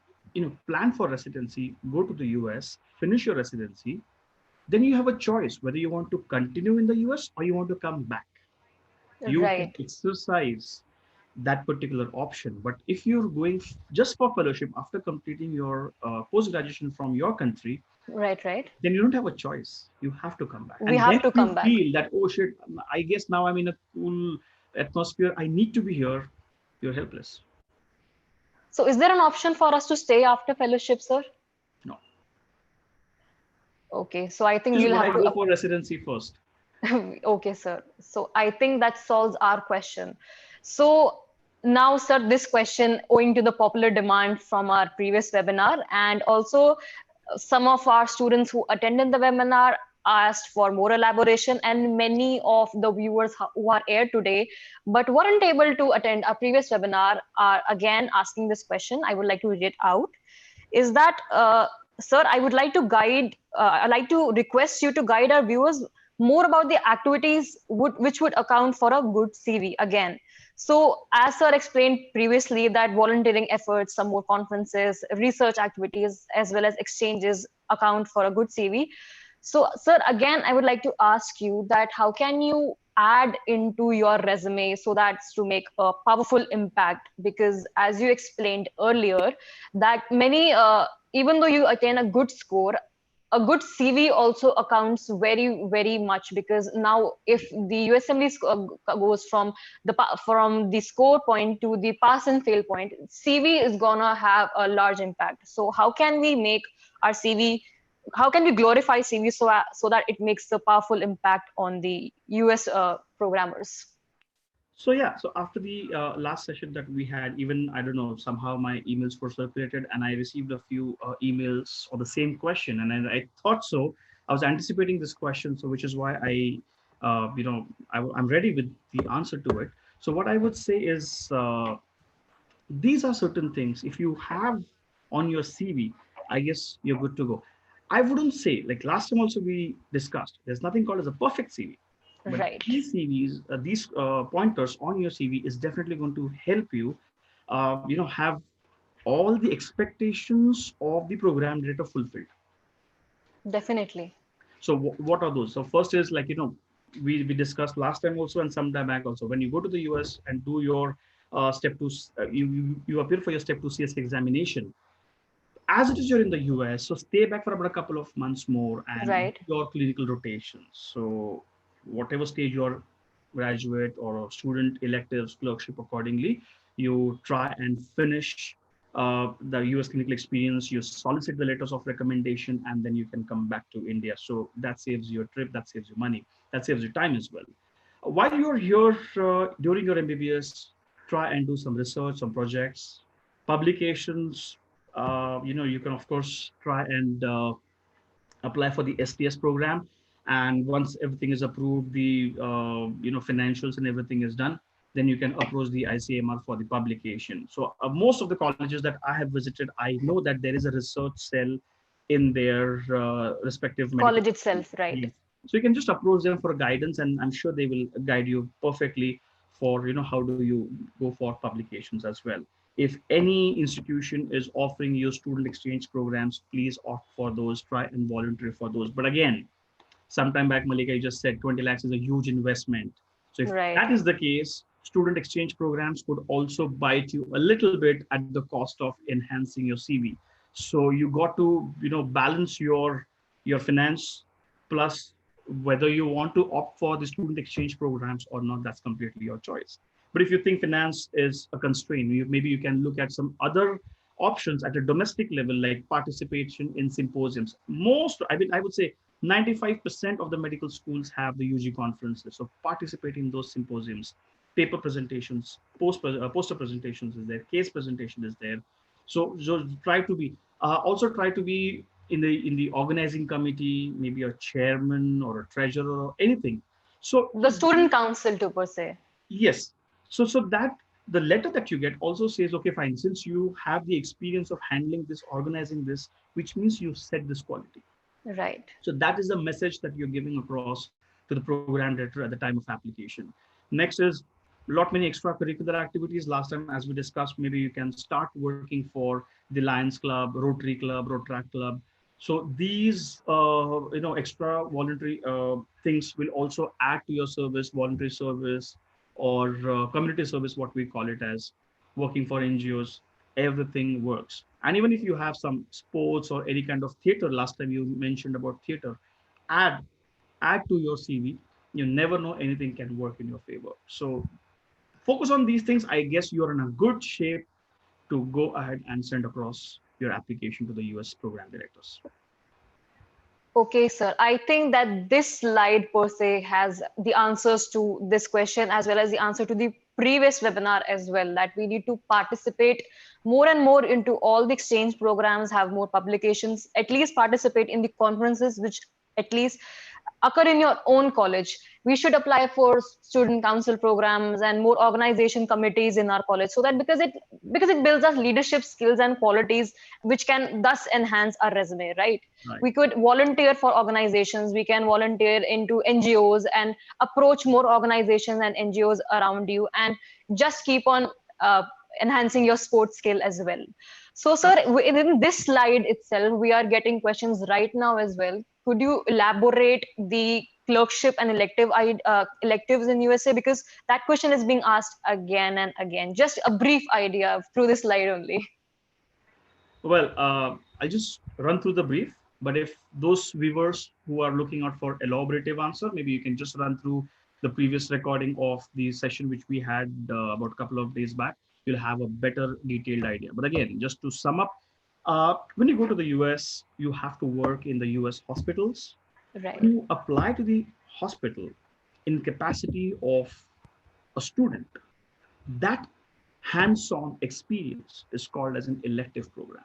plan for residency, go to the US, finish your residency, then you have a choice whether you want to continue in the US or you want to come back. You can Right, exercise that particular option. But if you're going just for fellowship after completing your post graduation from your country, right. then you don't have a choice. You have to come back. We And then have to you come back. feel that, oh shit, I guess now I'm in a cool atmosphere. I need to be here. You're helpless. So is there an option for us to stay after fellowship, sir? No. Okay, so I think Which is we'll why have I to go for residency first. Okay, sir. So I think that solves our question. So now, sir, this question, owing to the popular demand from our previous webinar, and also some of our students who attended the webinar asked for more elaboration, and many of the viewers who are here today but weren't able to attend our previous webinar are again asking this question. I would like to read it out. Is that, sir, I would like to I'd like to request you to guide our viewers more about the activities which would account for a good CV again. So as sir explained previously, that volunteering efforts, some more conferences, research activities, as well as exchanges account for a good CV. So sir, again, I would like to ask you that how can you add into your resume so that's to make a powerful impact? Because as you explained earlier, that many even though you attain a good score, a good CV also accounts very much, because now if the USMLE goes from the score point to the pass and fail point, CV is gonna have a large impact. So how can we make our CV, how can we glorify CV so that it makes a powerful impact on the US programmers? So yeah, so after the last session that we had, even I don't know, somehow my emails were circulated, and I received a few emails on the same question, and I thought so. I was anticipating this question, so which is why I'm ready with the answer to it. So what I would say is, these are certain things. If you have on your CV, I guess you're good to go. I wouldn't say, like last time also we discussed, there's nothing called as a perfect CV, but Right. these CVs, these pointers on your CV is definitely going to help you, have all the expectations of the program director fulfilled. Definitely. So what are those? So first is, like, we discussed last time also and some time back also. When you go to the US and do your step two, you appear for your step two CSA examination. As it is, you're in the US, so stay back for about a couple of months more and Right. do your clinical rotations. So whatever stage you're graduate or student electives, clerkship accordingly, you try and finish the US clinical experience, you solicit the letters of recommendation, and then you can come back to India. So that saves your trip, that saves you money, that saves you time as well. While you're here during your MBBS, try and do some research, some projects, publications. You can of course try and apply for the STS program. And once everything is approved, the financials and everything is done, then you can approach the ICMR for the publication. So most of the colleges that I have visited, I know that there is a research cell in their respective medical College itself, right? schools. So you can just approach them for guidance, and I'm sure they will guide you perfectly for how do you go for publications as well. If any institution is offering you student exchange programs, please opt for those, try and volunteer for those. But again, sometime back, Malika, you just said 20 lakhs is a huge investment. So if Right. that is the case, student exchange programs could also bite you a little bit at the cost of enhancing your CV. So you got to, balance your finance plus whether you want to opt for the student exchange programs or not. That's completely your choice. But if you think finance is a constraint, maybe you can look at some other options at a domestic level, like participation in symposiums. I would say 95% of the medical schools have the UG conferences. So participate in those symposiums, paper presentations, poster presentations is there, case presentation is there. So try to be also try to be in the organizing committee, maybe a chairman or a treasurer or anything. The student council too, per se. Yes. So that the letter that you get also says, okay, fine, since you have the experience of handling this, organizing this, which means you set this quality. Right. So that is the message that you're giving across to the program director at the time of application. Next is a lot many extracurricular activities. Last time, as we discussed, maybe you can start working for the Lions Club, Rotary Club, Rotaract Club. So these, extra voluntary things will also add to your service, voluntary service or community service, what we call it as, working for NGOs. Everything works. And even if you have some sports or any kind of theater, last time you mentioned about theater, add add to your CV. You never know, anything can work in your favor. So focus on these things. I guess you're in a good shape to go ahead and send across your application to the US program directors. Okay, sir. I think that this slide per se has the answers to this question as well as the answer to the previous webinar as well, that we need to participate more and more into all the exchange programs, have more publications, at least participate in the conferences which at least occur in your own college. We should apply for student council programs and more organization committees in our college, so that because it builds us leadership skills and qualities which can thus enhance our resume, right? Right. We could volunteer for organizations, we can volunteer into NGOs and approach more organizations and NGOs around you, and just keep on enhancing your sports skill as well. So sir, in this slide itself we are getting questions right now as well. Could you elaborate the clerkship and electives in USA, because that question is being asked again and again? Just a brief idea through this slide only. Well, I'll just run through the brief, but if those viewers who are looking out for elaborative answer, maybe you can just run through the previous recording of the session which we had about a couple of days back. You'll have a better detailed idea. But again, just to sum up, when you go to the US, you have to work in the US hospitals. Right. When you apply to the hospital in capacity of a student, that hands-on experience is called as an elective program.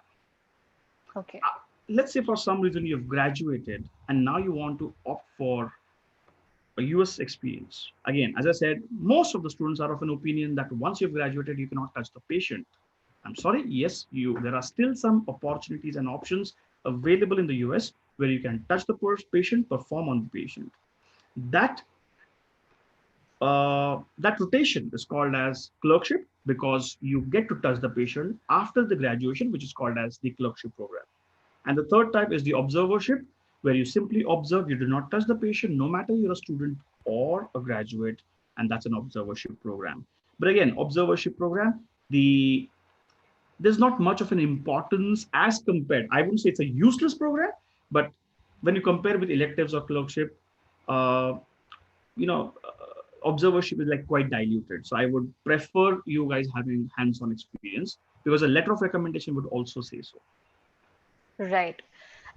Okay. Let's say for some reason you've graduated and now you want to opt for a US experience. Again, as I said, most of the students are of an opinion that once you've graduated, you cannot touch the patient. I'm sorry, yes, there are still some opportunities and options available in the US where you can touch the patient, perform on the patient. That rotation is called as clerkship, because you get to touch the patient after the graduation, which is called as the clerkship program. And the third type is the observership, where you simply observe, you do not touch the patient, no matter you're a student or a graduate, and that's an observership program. But again, observership program, there's not much of an importance as compared. I wouldn't say it's a useless program, but when you compare with electives or clerkship, uh, observership is like quite diluted. So I would prefer you guys having hands-on experience, because a letter of recommendation would also say so. Right.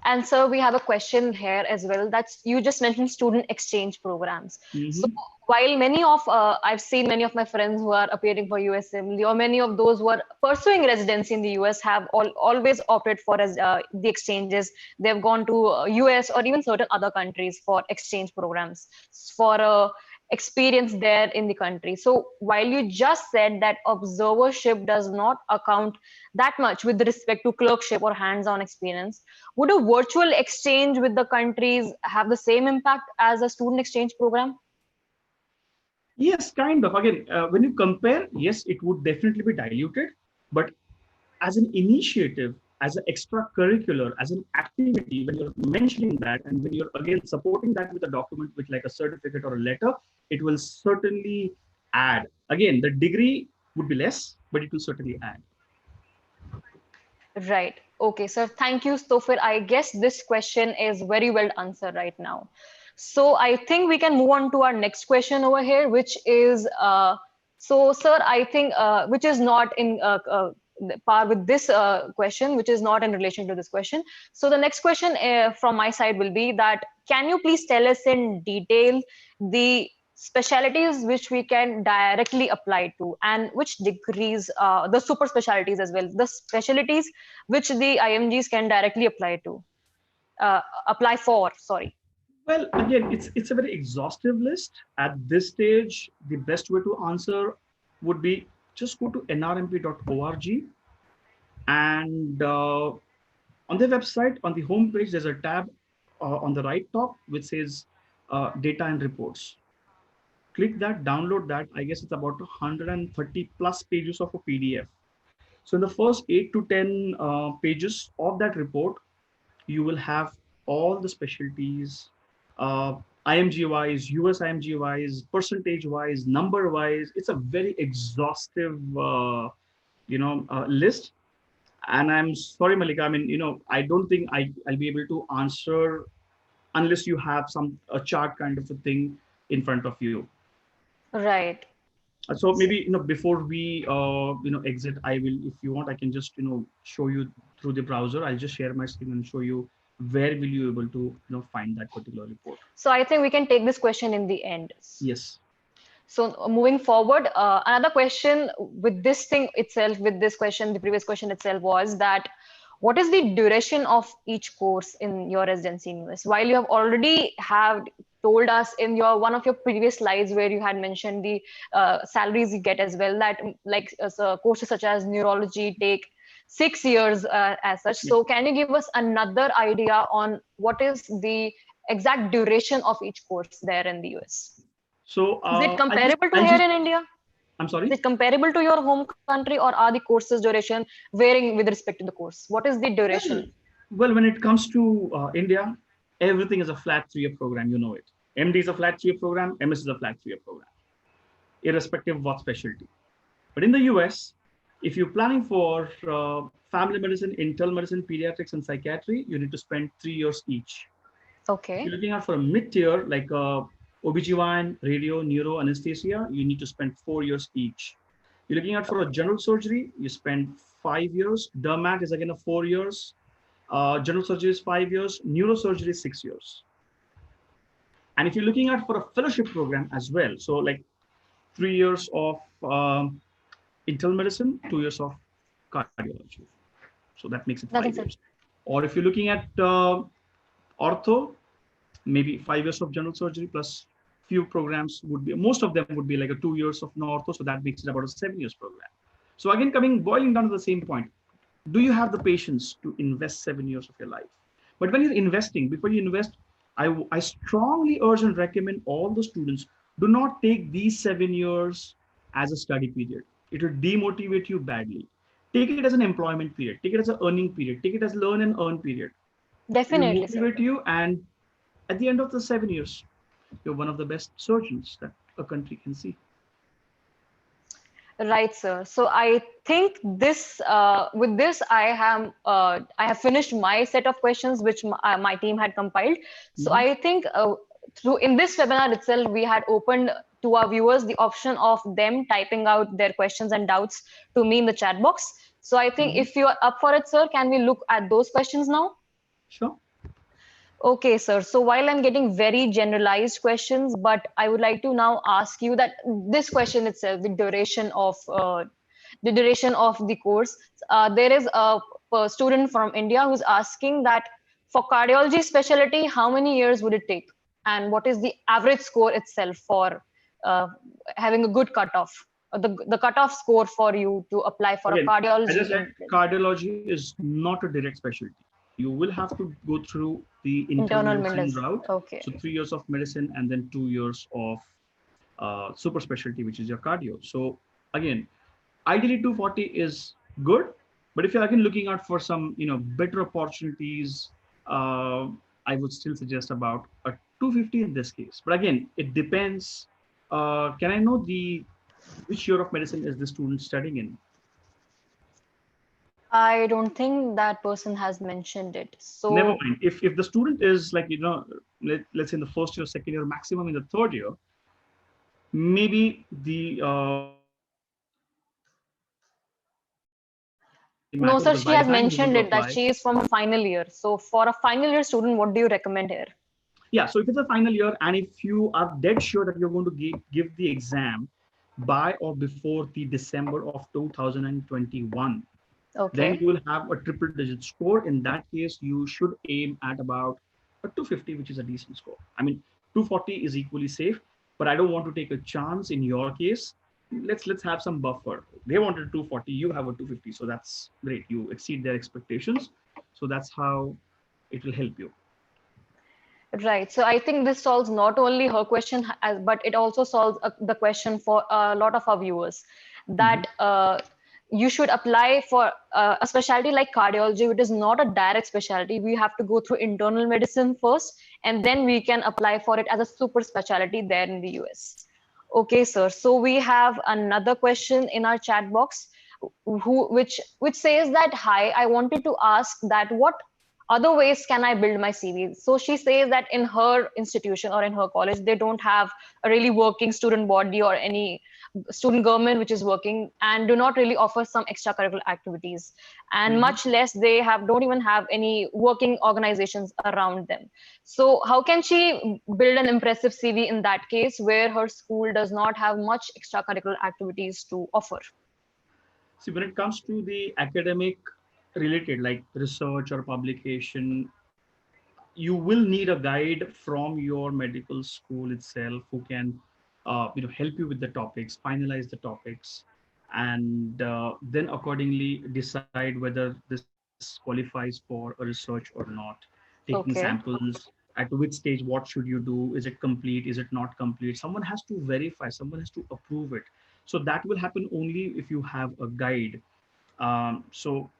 And so we have a question here as well. That's, you just mentioned student exchange programs. Mm-hmm. So while many of I've seen many of my friends who are appearing for USMLE, or many of those who are pursuing residency in the US have always opted for the exchanges. They've gone to US or even certain other countries for exchange programs for experience there in the country. So while you just said that observership does not account that much with respect to clerkship or hands-on experience, would a virtual exchange with the countries have the same impact as a student exchange program? Yes, kind of. Again, when you compare, yes, it would definitely be diluted. But as an initiative, as an extracurricular, as an activity, when you're mentioning that and when you're again supporting that with a document with like a certificate or a letter, it will certainly add. Again, the degree would be less, but it will certainly add. Right. Okay, sir. Thank you, Stofir. I guess this question is very well answered right now. So I think we can move on to our next question over here, which is, so sir, I think, which is not in par with this question, which is not in relation to this question. So the next question from my side will be that, can you please tell us in detail the specialities which we can directly apply to, and which degrees, the super specialties as well, the specialties which the IMGs can directly apply for, sorry. Well, again, it's a very exhaustive list. At this stage, the best way to answer would be just go to nrmp.org and on the website, on the home page, there's a tab on the right top which says data and reports. Click that, download that. I guess it's about 130 plus pages of a PDF. So in the first 8 to 10 pages of that report, you will have all the specialties, IMG wise, US IMG wise, percentage wise, number wise. It's a very exhaustive, list. And I'm sorry, Malika. I mean, I don't think I'll be able to answer unless you have a chart kind of a thing in front of you. Right. So maybe before we exit, I will, if you want, I can just show you through the browser. I'll just share my screen and show you where will you able to find that particular report. So I think we can take this question in the end. Yes. So moving forward, another question with this thing itself, with this question, the previous question itself was that, what is the duration of each course in your residency in US? While you have already told us in one of your previous slides where you had mentioned the salaries you get as well, that like courses such as neurology take 6 years as such. So can you give us another idea on what is the exact duration of each course there in the US? So is it comparable to here in India? I'm sorry? Is it comparable to your home country, or are the courses duration varying with respect to the course? What is the duration? Well, when it comes to India, everything is a flat 3-year program. You know it. MD is a flat 3-year program. MS is a flat 3-year program, irrespective of what specialty. But in the US, if you're planning for family medicine, internal medicine, pediatrics, and psychiatry, you need to spend 3 years each. Okay. If you're looking out for a mid-tier, like OBGYN, radio, neuro, anesthesia, you need to spend 4 years each. You're looking out for a general surgery, you spend 5 years. Dermat is again 4 years. General surgery is 5 years. Neurosurgery is 6 years. And if you're looking out for a fellowship program as well, so like 3 years of internal medicine, 2 years of cardiology. So that makes it 5 years. Or if you're looking at ortho, maybe 5 years of general surgery plus few programs would be, most of them would be like 2 years of ortho. So that makes it about a 7 years program. So again, boiling down to the same point, do you have the patience to invest 7 years of your life? But when you're investing, before you invest, I strongly urge and recommend all the students, do not take these 7 years as a study period. It will demotivate you badly. Take it as an employment period. Take it as an earning period. Take it as learn and earn period. Definitely. It will motivate you, and at the end of the 7 years, you're one of the best surgeons that a country can see. Right, sir. So I think this, with this, I have finished my set of questions which my team had compiled. So I think in this webinar itself, we had opened to our viewers the option of them typing out their questions and doubts to me in the chat box. So I think if you are up for it, sir, can we look at those questions now? Sure. Okay, sir. So while I'm getting very generalized questions, but I would like to now ask you that this question itself, the duration of the course. There is a student from India who's asking that for cardiology specialty, how many years would it take, and what is the average score itself for uh, having a good cutoff, the cutoff score for you to apply for a Again, as I cardiology said, cardiology is not a direct specialty. You will have to go through the internal internal medicine medicine? route. Okay. So 3 years of medicine and then 2 years of super specialty, which is your cardio. So again, ideally 240 is good, but if you're again looking out for some better opportunities, uh, I would still suggest about a 250 in this case. But again, it depends. Can I know the which year of medicine is the student studying in? I don't think that person has mentioned it. Never So mind. If the student is like let's say in the first year, second year, maximum in the third year, maybe the no, matter sir, because she by the has time he's going mentioned to it that apply. she is from final year. So for a final year student, what do you recommend here? Yeah, so if it's a final year and if you are dead sure that you're going to give the exam by or before the December of 2021, then Okay. you will have a triple digit score. In that case, you should aim at about a 250, which is a decent score. I mean, 240 is equally safe, but I don't want to take a chance in your case. Let's have some buffer. They wanted 240, you have a 250, so that's great. You exceed their expectations. So that's how it will help you. Right. So I think this solves not only her question, but it also solves the question for a lot of our viewers Mhm. that you should apply for a specialty like cardiology, which is not a direct specialty. We have to go through internal medicine first, and then we can apply for it as a super specialty there in the US. Okay, sir. So we have another question in our chat box, which says that, hi, I wanted to ask that what other ways can I build my CV? So she says that in her institution or in her college, they don't have a really working student body or any student government which is working, and do not really offer some extracurricular activities, and Mhm. much less they have don't even have any working organizations around them. So how can she build an impressive CV in that case where her school does not have much extracurricular activities to offer? See, when it comes to the academic related, like research or publication, you will need a guide from your medical school itself who can, help you with the topics, finalize the topics, and then accordingly decide whether this qualifies for a research or not. Taking Okay. samples, at which stage, what should you do? Is it complete? Is it not complete? Someone has to verify. Someone has to approve it. So that will happen only if you have a guide. So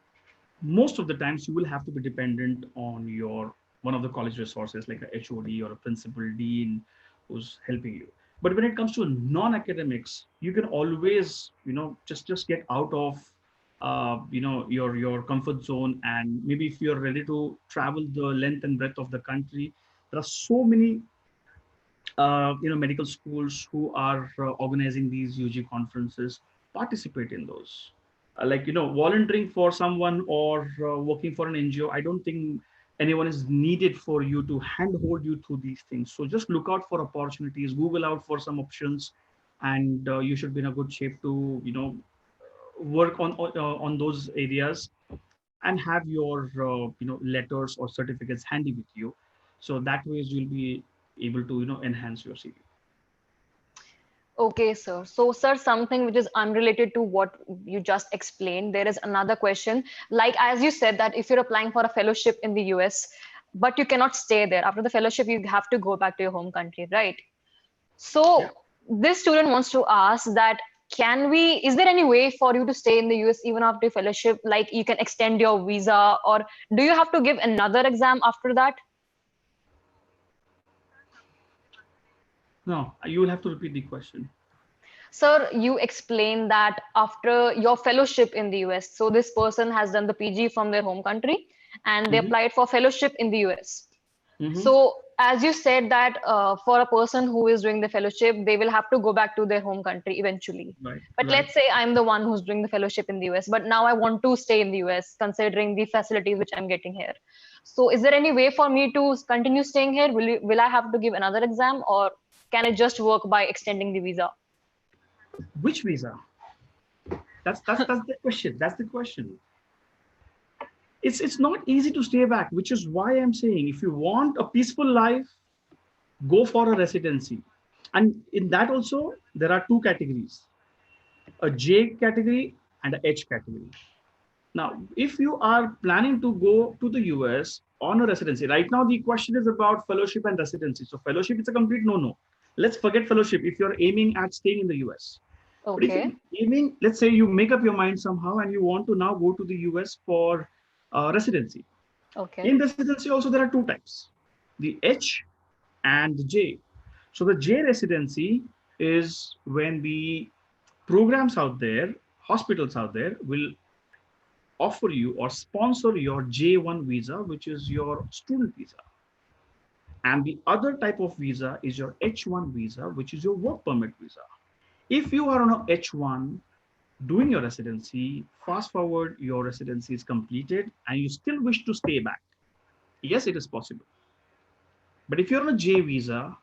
most of the times you will have to be dependent on your one of the college resources like a HOD or a principal dean who's helping you. But when it comes to non-academics, you can always just get out of your comfort zone, and maybe if you're ready to travel the length and breadth of the country, there are so many medical schools who are organizing these UG conferences. Participate in those. Like volunteering for someone or working for an NGO. I don't think anyone is needed for you to handhold you through these things. So just look out for opportunities. Google out for some options, and you should be in a good shape to work on those areas and have your letters or certificates handy with you. So that way you'll be able to enhance your CV. Okay, sir. So, sir, something which is unrelated to what you just explained, there is another question. Like, as you said, that if you're applying for a fellowship in the US, but you cannot stay there. After the fellowship, you have to go back to your home country, right? Yeah. So, this student wants to ask that is there any way for you to stay in the US even after fellowship? Like, you can extend your visa, or do you have to give another exam after that? No, you will have to repeat the question. Sir, you explained that after your fellowship in the US, so this person has done the PG from their home country and they Hmm. applied for fellowship in the US. Hmm. So as you said that for a person who is doing the fellowship, they will have to go back to their home country eventually. Right, But right. let's say I'm the one who's doing the fellowship in the US, but now I want to stay in the US, considering the facilities which I'm getting here. So, is there any way for me to continue staying here? Will I have to give another exam, or can I just work by extending the visa? Which visa? That's the question. That's the question. It's not easy to stay back, which is why I'm saying if you want a peaceful life, go for a residency. And in that also, there are two categories, a J category and a H category. Now, if you are planning to go to the US on a residency, right now the question is about fellowship and residency. So fellowship is a complete no-no. Let's forget fellowship if you're aiming at staying in the US. But if you're Okay. aiming, let's say you make up your mind somehow and you want to now go to the US for residency. Okay. In residency also there are two types, the H and the J. So the J residency is when the programs out there, hospitals out there will offer you or sponsor your J1 visa, which is your student visa. And the other type of visa is your H1 visa, which is your work permit visa. If you are on a H1 doing your residency, fast forward, your residency is completed and you still wish to stay back. Yes, it is possible. But if you're on a J visa,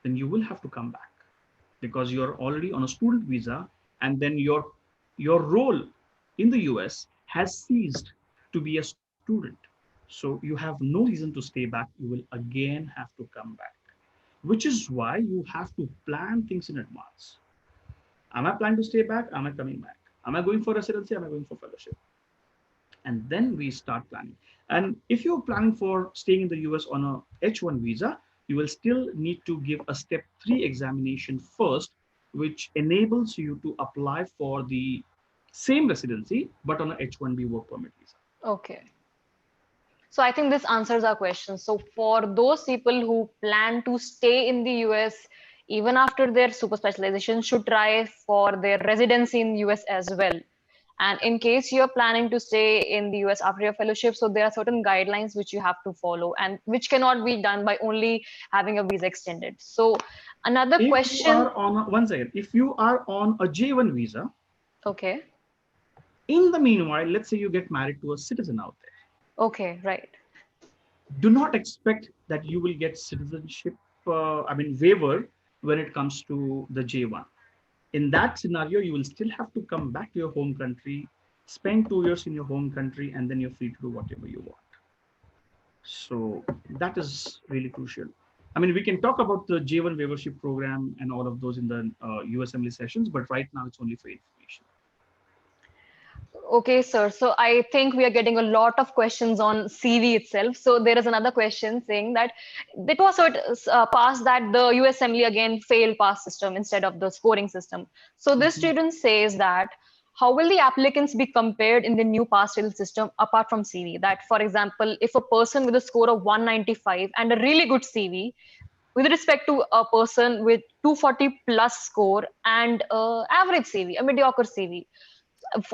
then you will have to come back because you're already on a student visa and then your role in the US has ceased to be a student. So you have no reason to stay back. You will again have to come back, which is why you have to plan things in advance. Am I planning to stay back? Am I coming back? Am I going for residency? Am I going for fellowship? And then we start planning. And if you're planning for staying in the US on a H1 visa, you will still need to give a step 3 examination first, which enables you to apply for the same residency, but on a H1B work permit visa. Okay. So I think this answers our question. So for those people who plan to stay in the US even after their super specialization, should try for their residency in US as well. And in case you're planning to stay in the US after your fellowship, so there are certain guidelines which you have to follow and which cannot be done by only having a visa extended. So another If you question. are on one second, if you are on a J1 visa, Okay. in the meanwhile, let's say you get married to a citizen out there, Okay, right. do not expect that you will get citizenship, waiver when it comes to the J1. In that scenario, you will still have to come back to your home country, spend 2 years in your home country, and then you're free to do whatever you want. So that is really crucial. I mean, we can talk about the J1 waivership program and all of those in the USMLE sessions, but right now it's only for information. Okay, sir. So I think we are getting a lot of questions on CV itself. So there is another question saying that it was passed that the USMLE again failed pass system instead of the scoring system. So this Mhm. student says that how will the applicants be compared in the new pass fail system apart from CV? That, for example, if a person with a score of 195 and a really good CV with respect to a person with 240 plus score and average CV, a mediocre CV,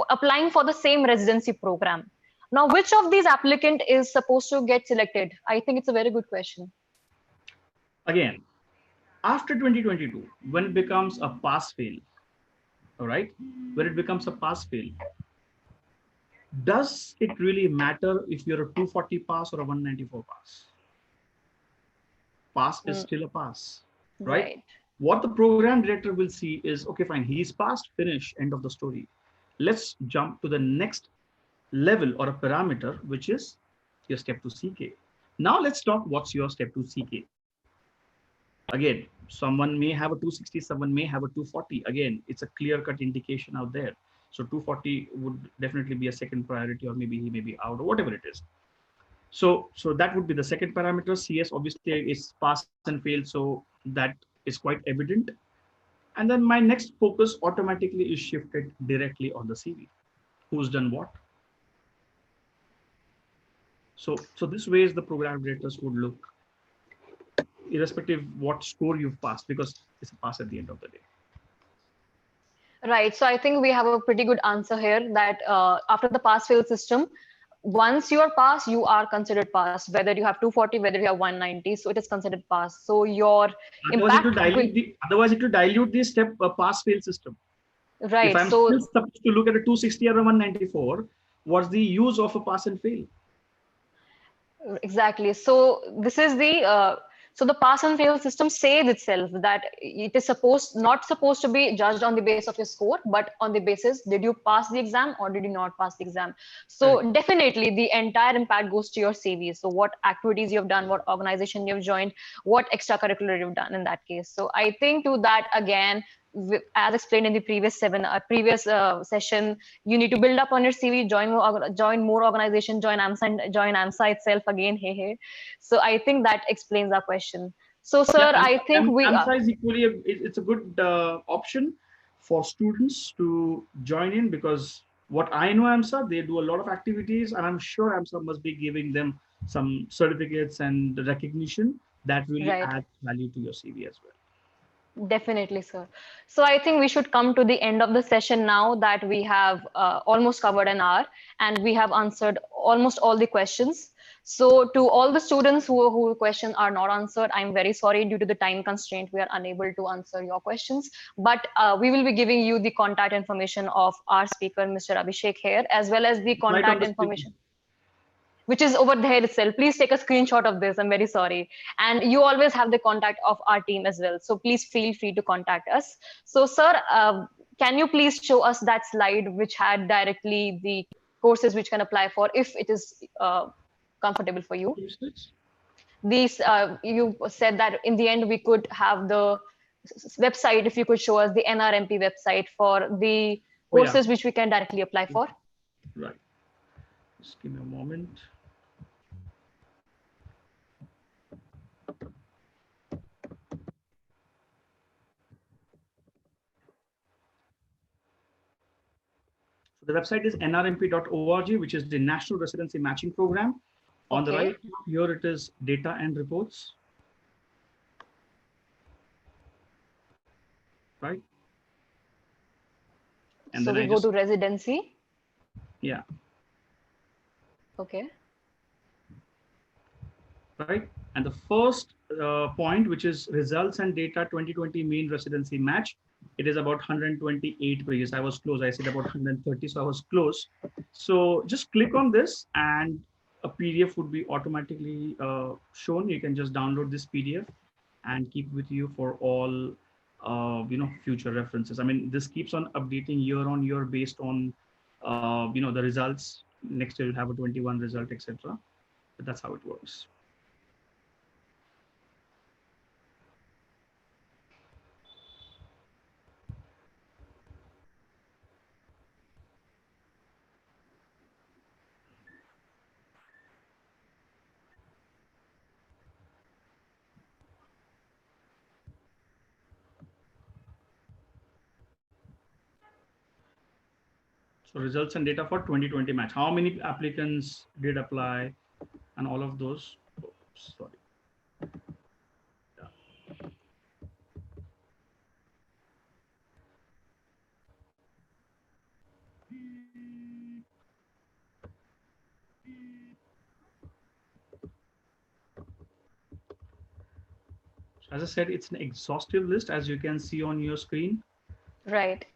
applying for the same residency program. Now, which of these applicant is supposed to get selected? I think it's a very good question. Again, after 2022, when it becomes a pass fail, all right, when it becomes a pass fail, does it really matter if you're a 240 pass or a 194 pass? Pass is Mm, still a pass, right? right. What the program director will see is, okay, fine, he's passed, finish, end of the story. Let's jump to the next level or a parameter, which is your step to CK. Now let's talk what's your step to CK. Again, someone may have a 260, someone may have a 240. Again, it's a clear cut indication out there. So 240 would definitely be a second priority, or maybe he may be out, or whatever it is. So that would be the second parameter. CS obviously is pass and fail, so that is quite evident. And then my next focus automatically is shifted directly on the CV. Who's done what? So this way is the program directors would look, irrespective what score you've passed, because it's a pass at the end of the day. Right. So I think we have a pretty good answer here that after the pass fail system, once you are passed, you are considered passed, whether you have 240, whether you have 190. So it is considered passed. So your Otherwise, it will impact will, dilute the step pass fail system. If right. I'm still So supposed to look at a 260 or a 194, what's the use of a pass and fail? exactly. So this is the so the pass and fail system says itself that it is not supposed to be judged on the basis of your score, but on the basis did you pass the exam or did you not pass the exam. Correct. So definitely the entire impact goes to your CV. So what activities you have done, what organization you've joined, what extracurricular you've done in that case. So I think to that again, as explained in the previous session, you need to build up on your CV, join more organization, join AMSA itself again. Hey, hey. So I think that explains our question. So, Yeah, sir, I think we AMSA is equally it's a good option for students to join in, because what I know AMSA, they do a lot of activities, and I'm sure AMSA must be giving them some certificates and recognition that really right. adds value to your CV as well. Definitely, sir. So I think we should come to the end of the session now that we have almost covered an hour and we have answered almost all the questions. So to all the students who questions are not answered, I'm very sorry due to the time constraint, we are unable to answer your questions. But we will be giving you the contact information of our speaker, Mr. Abhishek here, as well as the Right on contact the screen. information which is over there itself. Please take a screenshot of this. I'm very sorry. And you always have the contact of our team as well. So please feel free to contact us. So, sir, can you please show us that slide which had directly the courses which can apply for if it is comfortable for you? These you said that in the end we could have the website if you could show us the NRMP website for the Oh yeah, courses which we can directly apply for. right. Just give me a moment. So the website is nrmp.org, which is the National Residency Matching Program. On the Okay. right here, it is data and reports. Right. And So then we I go just, to residency. yeah, Okay. right. And the first point, which is results and data 2020 main residency match, it is about 128 pages. I was close. I said about 130, so I was close. So just click on this and a PDF would be automatically shown. You can just download this PDF and keep with you for all future references. I mean, this keeps on updating year on year based on the results. Next year you'll have a 21 result, etc. But that's how it works. So results and data for 2020 match. How many applicants did apply and all of those? Oops, sorry. Yeah. So as I said, it's an exhaustive list, as you can see on your screen. Right.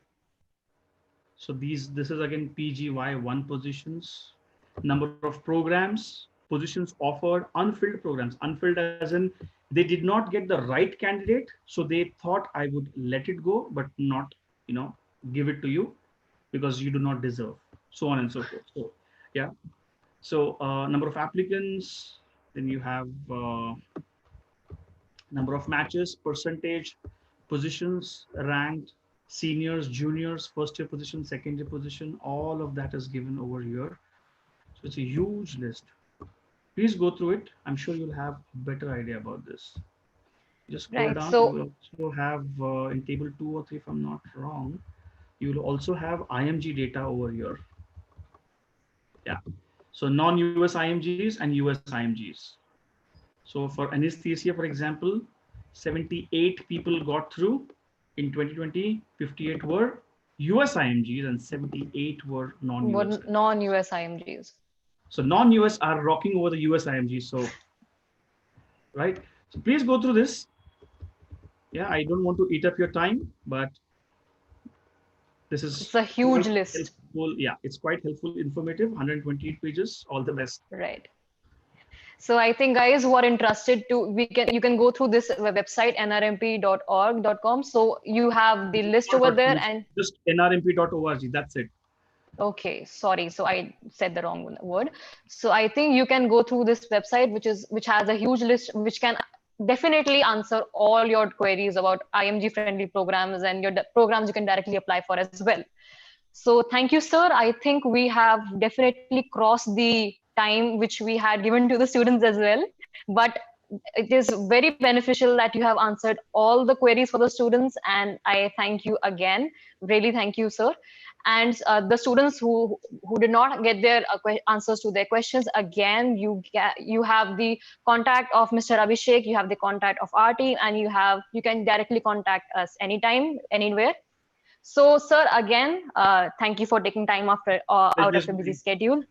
So this is again PGY1 positions, number of programs, positions offered, unfilled programs. Unfilled as in they did not get the right candidate, so they thought I would let it go, but not give it to you because you do not deserve, so on and so forth. So yeah. So number of applicants, then you have number of matches, percentage, positions ranked, seniors, juniors, first year position, second year position, all of that is given over here. So it's a huge list. Please go through it. I'm sure you'll have a better idea about this. Just scroll Right. down. You So will also have in table 2 or 3, if I'm not wrong, you will also have IMG data over here. Yeah. So non-US IMGs and US IMGs. So for anesthesia, for example, 78 people got through in 2020, 58 were US IMGs and 78 were non-US. non-US IMGs. So non-US are rocking over the US IMG. So, right. So please go through this. Yeah, I don't want to eat up your time, but this It's is a huge quite list. helpful. Yeah, it's quite helpful, informative. 128 pages. All the best. Right. So I think guys who are interested to, you can go through this website nrmp.org.com. So you have the list over there and Just nrmp.org. That's it. okay, sorry. So I said the wrong word. So I think you can go through this website, which has a huge list, which can definitely answer all your queries about IMG friendly programs and your programs you can directly apply for as well. So thank you, sir. I think we have definitely crossed the time which we had given to the students as well. But it is very beneficial that you have answered all the queries for the students. And I thank you again. Really thank you, sir. And the students who did not get their answers to their questions, again, you have the contact of Mr. Abhishek, you have the contact of our team, and you can directly contact us anytime, anywhere. So, sir, again, thank you for taking time after out of Just your busy schedule.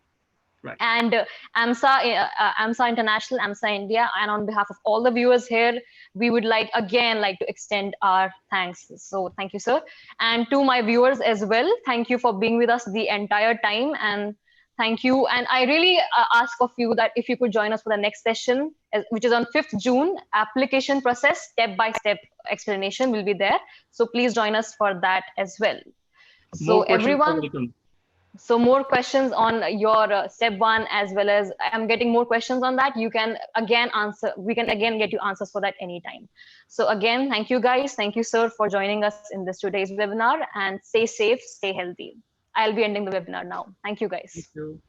right. And AMSA International, AMSA India, and on behalf of all the viewers here, we would like to extend our thanks. So, thank you, sir, and to my viewers as well. Thank you for being with us the entire time, and thank you. And I really ask of you that if you could join us for the next session, which is on 5th June, application process step-by-step explanation will be there. So please join us for that as well. So More questions are everyone, welcome. so more questions on your step one, as well as I'm getting more questions on that. You can again answer. We can again get you answers for that anytime. So again, thank you guys. Thank you, sir, for joining us in this today's webinar. And stay safe, stay healthy. I'll be ending the webinar now. Thank you, guys. Thank you.